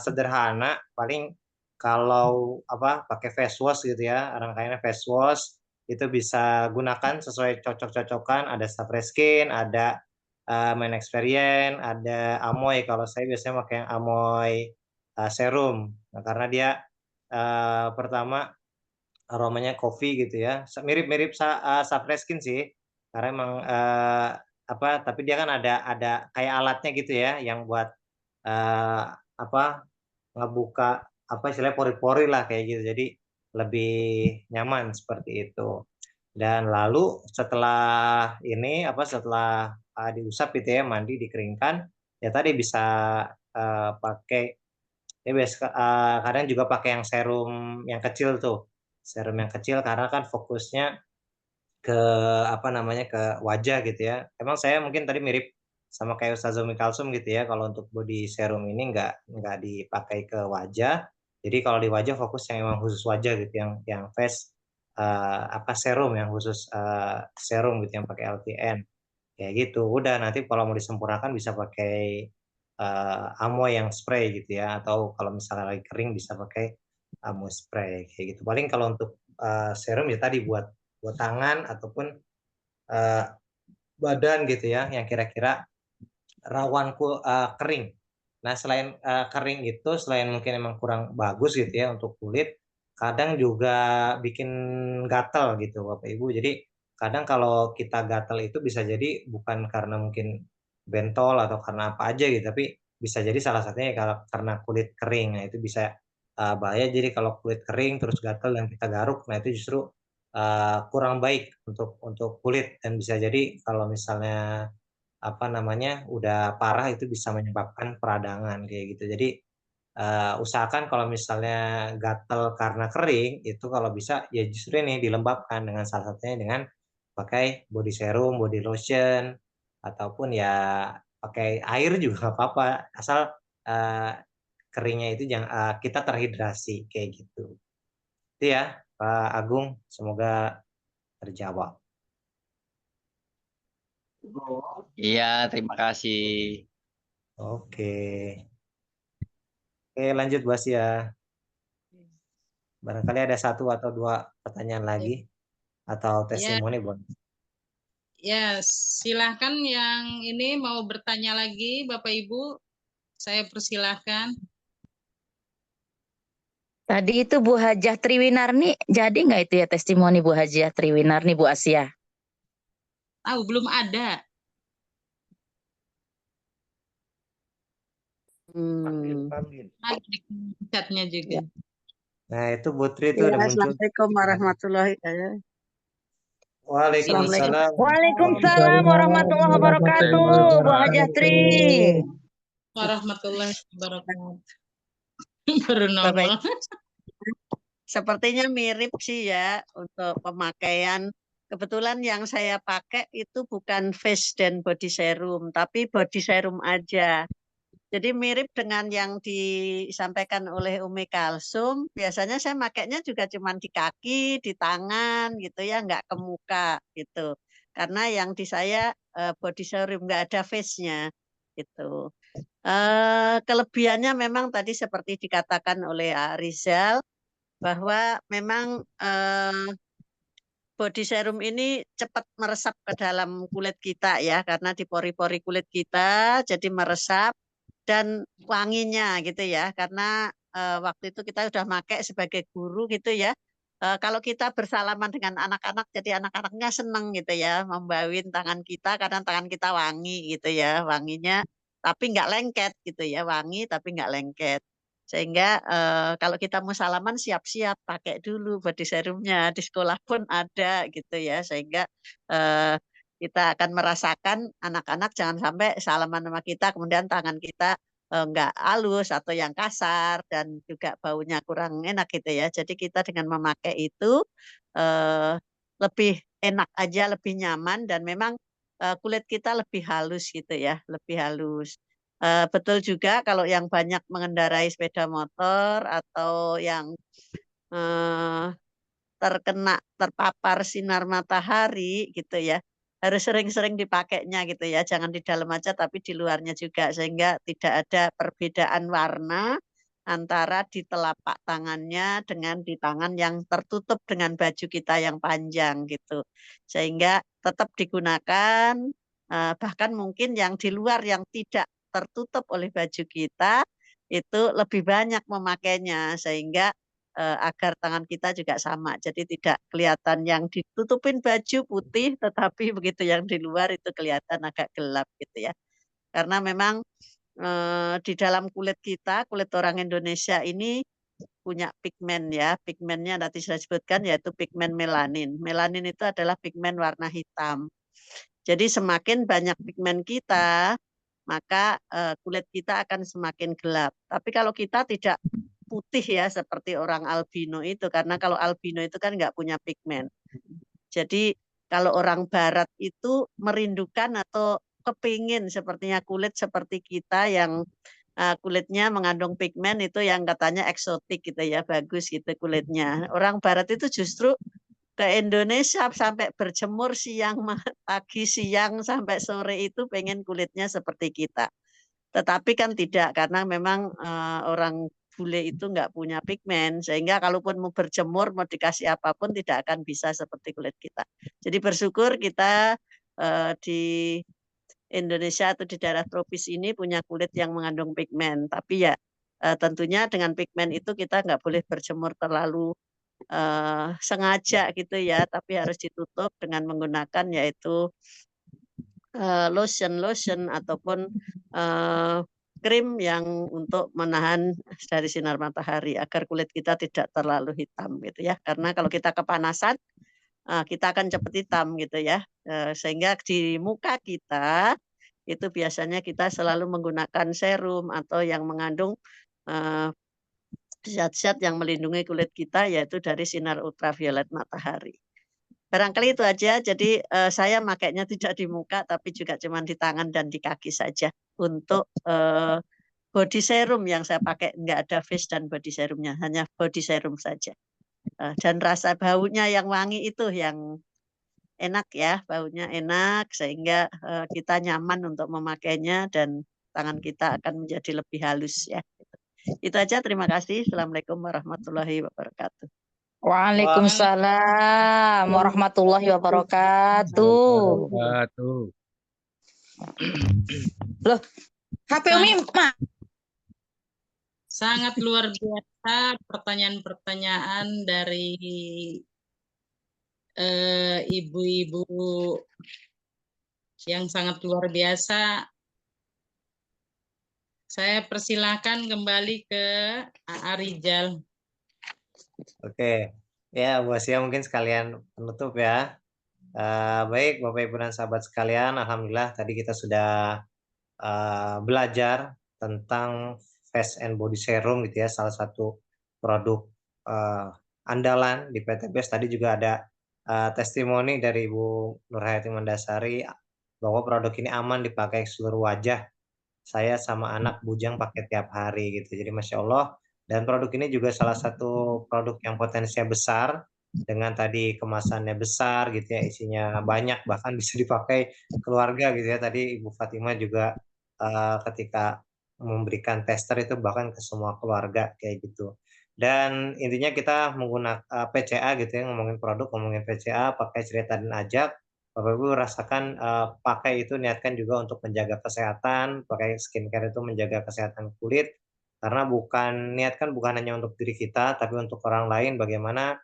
sederhana, paling kalau apa pakai face wash gitu ya, rangkaiannya face wash itu bisa gunakan sesuai cocok-cocokan, ada Skin, ada main experience, ada Amoy. Kalau saya biasanya pakai yang Amoy serum. Nah, karena dia pertama aromanya kopi gitu ya. Mirip-mirip Skin sih. Karena emang apa tapi dia kan ada kayak alatnya gitu ya yang buat eh, apa ngebuka apa istilahnya pori-pori lah kayak gitu. Jadi lebih nyaman seperti itu. Dan lalu setelah ini apa setelah diusap gitu ya, mandi dikeringkan, ya tadi bisa pakai ya biasa kadang juga pakai yang serum yang kecil tuh. Serum yang kecil karena kan fokusnya ke apa namanya ke wajah gitu ya. Emang saya mungkin tadi mirip sama kayak Ustaz Zumi Kalsum gitu ya. Kalau untuk body serum ini nggak dipakai ke wajah. Jadi kalau di wajah fokus yang emang khusus wajah gitu, yang face apa serum yang khusus serum gitu yang pakai LTN kayak gitu. Udah nanti kalau mau disempurnakan bisa pakai Amoy yang spray gitu ya. Atau kalau misalnya lagi kering bisa pakai Amoy spray kayak gitu. Paling kalau untuk serum ya tadi buat tangan ataupun uh, badan gitu ya yang kira-kira rawan kering. Nah, selain kering itu selain mungkin emang kurang bagus gitu ya untuk kulit, kadang juga bikin gatal gitu Bapak Ibu. Jadi kadang kalau kita gatal itu bisa jadi bukan karena mungkin bentol atau karena apa aja gitu, tapi bisa jadi salah satunya kalau karena kulit kering. Nah, itu bisa bahaya. Jadi kalau kulit kering terus gatal dan kita garuk, nah itu justru kurang baik untuk kulit dan bisa jadi kalau misalnya apa namanya udah parah itu bisa menyebabkan peradangan kayak gitu. Jadi usahakan kalau misalnya gatal karena kering itu kalau bisa ya justru ini dilembabkan dengan salah satunya dengan pakai body serum, body lotion ataupun ya pakai air juga nggak apa-apa asal uh, keringnya itu jangan kita terhidrasi kayak gitu. Itu ya Pak Agung, semoga terjawab.
Iya, terima kasih.
Oke. Oke, lanjut Bu Asia. Barangkali ada satu atau dua pertanyaan lagi atau testimoni, Bon.
Ya, silahkan yang ini mau bertanya lagi, Bapak Ibu. Saya persilahkan.
Tadi itu Bu Hajah Triwinarni, jadi nggak itu ya testimoni Bu Hajah Triwinarni, Bu Asia?
Tahu belum ada. Ada di chatnya juga.
Nah, itu Bu Tri itu udah muncul.
Assalamualaikum warahmatullahi wabarakatuh.
Waalaikumsalam.
Waalaikumsalam warahmatullahi wabarakatuh, Bu Hajah Tri.
Warahmatullahi wabarakatuh. Baru nongol.
Sepertinya mirip sih ya untuk pemakaian. Kebetulan yang saya pakai itu bukan face dan body serum, tapi body serum aja. Jadi mirip dengan yang disampaikan oleh Umi Kalsum. Biasanya saya makainya juga cuma di kaki, di tangan gitu ya, nggak ke muka gitu. Karena yang di saya body serum nggak ada face-nya gitu. Kelebihannya memang tadi seperti dikatakan oleh Rizal bahwa memang body serum ini cepat meresap ke dalam kulit kita ya, karena di pori-pori kulit kita jadi meresap dan wanginya gitu ya, karena waktu itu kita sudah pakai sebagai guru gitu ya. Kalau kita bersalaman dengan anak-anak, jadi anak-anaknya seneng gitu ya, membawin tangan kita karena tangan kita wangi gitu ya, wanginya tapi nggak lengket gitu ya, wangi tapi nggak lengket. Sehingga kalau kita mau salaman siap-siap pakai dulu body serumnya, di sekolah pun ada gitu ya, sehingga kita akan merasakan anak-anak jangan sampai salaman sama kita kemudian tangan kita nggak halus atau yang kasar dan juga baunya kurang enak gitu ya. Jadi kita dengan memakai itu lebih enak aja, lebih nyaman dan memang kulit kita lebih halus gitu ya, lebih halus. Betul juga kalau yang banyak mengendarai sepeda motor atau yang terpapar sinar matahari gitu ya, harus sering-sering dipakainya gitu ya, jangan di dalam aja tapi di luarnya juga sehingga tidak ada perbedaan warna antara di telapak tangannya dengan di tangan yang tertutup dengan baju kita yang panjang gitu. Sehingga tetap digunakan bahkan mungkin yang di luar yang tidak tertutup oleh baju kita itu lebih banyak memakainya sehingga agar tangan kita juga sama. Jadi tidak kelihatan yang ditutupin baju putih, tetapi begitu yang di luar itu kelihatan agak gelap gitu ya. Karena memang di dalam kulit kita, kulit orang Indonesia ini punya pigmen ya. Pigmennya nanti saya sebutkan yaitu pigmen melanin. Melanin itu adalah pigmen warna hitam. Jadi semakin banyak pigmen kita, maka kulit kita akan semakin gelap. Tapi kalau kita tidak putih ya seperti orang albino itu, karena kalau albino itu kan nggak punya pigmen. Jadi kalau orang barat itu merindukan atau kepingin sepertinya kulit seperti kita yang kulitnya mengandung pigmen itu yang katanya eksotik gitu ya, bagus gitu kulitnya. Orang barat itu justru ke Indonesia sampai berjemur siang, pagi, siang, sampai sore itu pengen kulitnya seperti kita. Tetapi kan tidak, karena memang orang bule itu nggak punya pigmen, sehingga kalaupun mau berjemur, mau dikasih apapun tidak akan bisa seperti kulit kita. Jadi bersyukur kita di Indonesia atau di daerah tropis ini punya kulit yang mengandung pigmen. Tapi ya tentunya dengan pigmen itu kita nggak boleh berjemur terlalu sengaja gitu ya, tapi harus ditutup dengan menggunakan yaitu lotion ataupun krim yang untuk menahan dari sinar matahari agar kulit kita tidak terlalu hitam gitu ya. Karena kalau kita kepanasan kita akan cepat hitam gitu ya. Sehingga di muka kita itu biasanya kita selalu menggunakan serum atau yang mengandung zat-zat yang melindungi kulit kita yaitu dari sinar ultraviolet matahari. Barangkali itu aja, jadi saya makainya tidak di muka tapi juga cuma di tangan dan di kaki saja. Untuk body serum yang saya pakai nggak ada face dan body serumnya, hanya body serum saja. Dan rasa baunya yang wangi itu yang enak ya, baunya enak sehingga kita nyaman untuk memakainya dan tangan kita akan menjadi lebih halus ya. Itu aja, terima kasih. Assalamualaikum warahmatullahi wabarakatuh.
Waalaikumsalam warahmatullahi wabarakatuh. Loh, HP Umi, Ma.
Sangat luar biasa pertanyaan-pertanyaan dari ibu-ibu yang sangat luar biasa. Saya persilakan kembali ke A.A. Rizal.
Oke, ya Bu Asia mungkin sekalian penutup ya. Baik Bapak Ibu dan sahabat sekalian, alhamdulillah tadi kita sudah belajar tentang face and body serum gitu ya, salah satu produk andalan di PT BES. Tadi juga ada testimoni dari Ibu Nurhayati Mandasari bahwa produk ini aman dipakai seluruh wajah. Saya sama anak bujang pakai tiap hari gitu. Jadi Masya Allah. Dan produk ini juga salah satu produk yang potensinya besar dengan tadi kemasannya besar gitu ya, isinya banyak bahkan bisa dipakai keluarga gitu ya. Tadi Ibu Fatimah juga ketika memberikan tester itu bahkan ke semua keluarga kayak gitu. Dan intinya kita menggunakan PCA gitu ya, ngomongin produk, ngomongin PCA, pakai cerita dan ajak. Bapak Ibu rasakan pakai itu niatkan juga untuk menjaga kesehatan, pakai skincare itu menjaga kesehatan kulit, karena niatkan bukan hanya untuk diri kita, tapi untuk orang lain bagaimana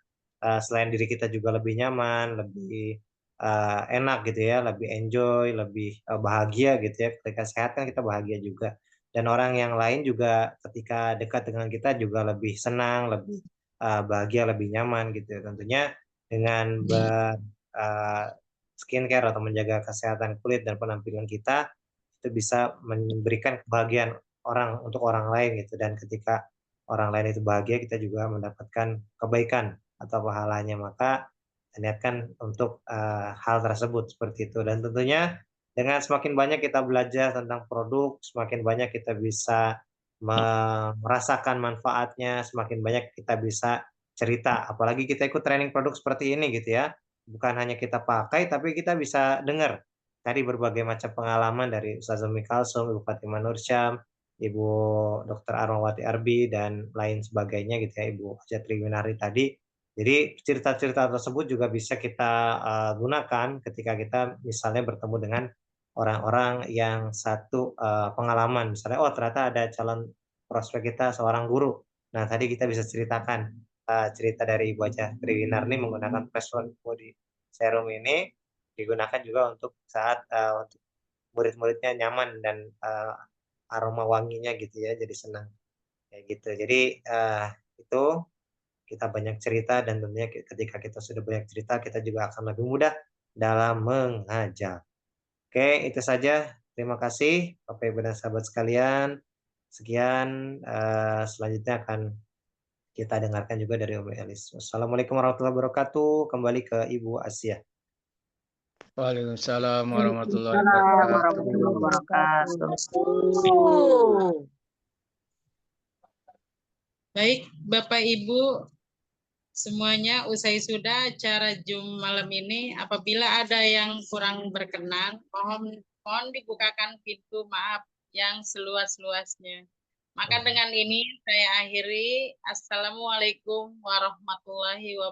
selain diri kita juga lebih nyaman, lebih enak gitu ya, lebih enjoy, lebih bahagia gitu ya. Ketika sehat kan kita bahagia juga. Dan orang yang lain juga ketika dekat dengan kita juga lebih senang, lebih bahagia, lebih nyaman gitu ya. Tentunya dengan skincare atau menjaga kesehatan kulit dan penampilan kita itu bisa memberikan kebahagiaan untuk orang lain gitu, dan ketika orang lain itu bahagia kita juga mendapatkan kebaikan atau pahalanya. Maka niatkan untuk hal tersebut seperti itu, dan tentunya dengan semakin banyak kita belajar tentang produk, semakin banyak kita bisa merasakan manfaatnya, semakin banyak kita bisa cerita, apalagi kita ikut training produk seperti ini gitu ya. Bukan hanya kita pakai, tapi kita bisa dengar tadi berbagai macam pengalaman dari Ustazah Umi Kalsum, Ibu Fatimah Nursyam, Ibu Dr. Armawati Arbi, dan lain sebagainya gitu ya, Ibu Haja Triwinari tadi. Jadi cerita-cerita tersebut juga bisa kita gunakan ketika kita misalnya bertemu dengan orang-orang yang satu pengalaman. Misalnya, oh ternyata ada calon prospek kita seorang guru. Nah tadi kita bisa ceritakan cerita dari Ibu Haja Triwinar ini menggunakan Face Body Serum ini digunakan juga untuk saat untuk murid-muridnya nyaman dan aroma wanginya gitu ya, jadi senang kayak gitu. Jadi itu kita banyak cerita, dan tentunya ketika kita sudah banyak cerita kita juga akan lebih mudah dalam mengajar. Oke, itu saja. Terima kasih Bapak Ibu dan sahabat sekalian. Sekian, selanjutnya akan kita dengarkan juga dari Umi Elis. Wassalamualaikum warahmatullahi wabarakatuh. Kembali ke Ibu Asia.
Waalaikumsalam warahmatullahi
Warahmatullahi
wabarakatuh.
wabarakatuh.
Baik, Bapak Ibu semuanya, usai sudah acara Zoom malam ini. Apabila ada yang kurang berkenan, mohon dibukakan pintu maaf yang seluas-luasnya. Maka dengan ini saya akhiri. Assalamualaikum warahmatullahi wabarakatuh.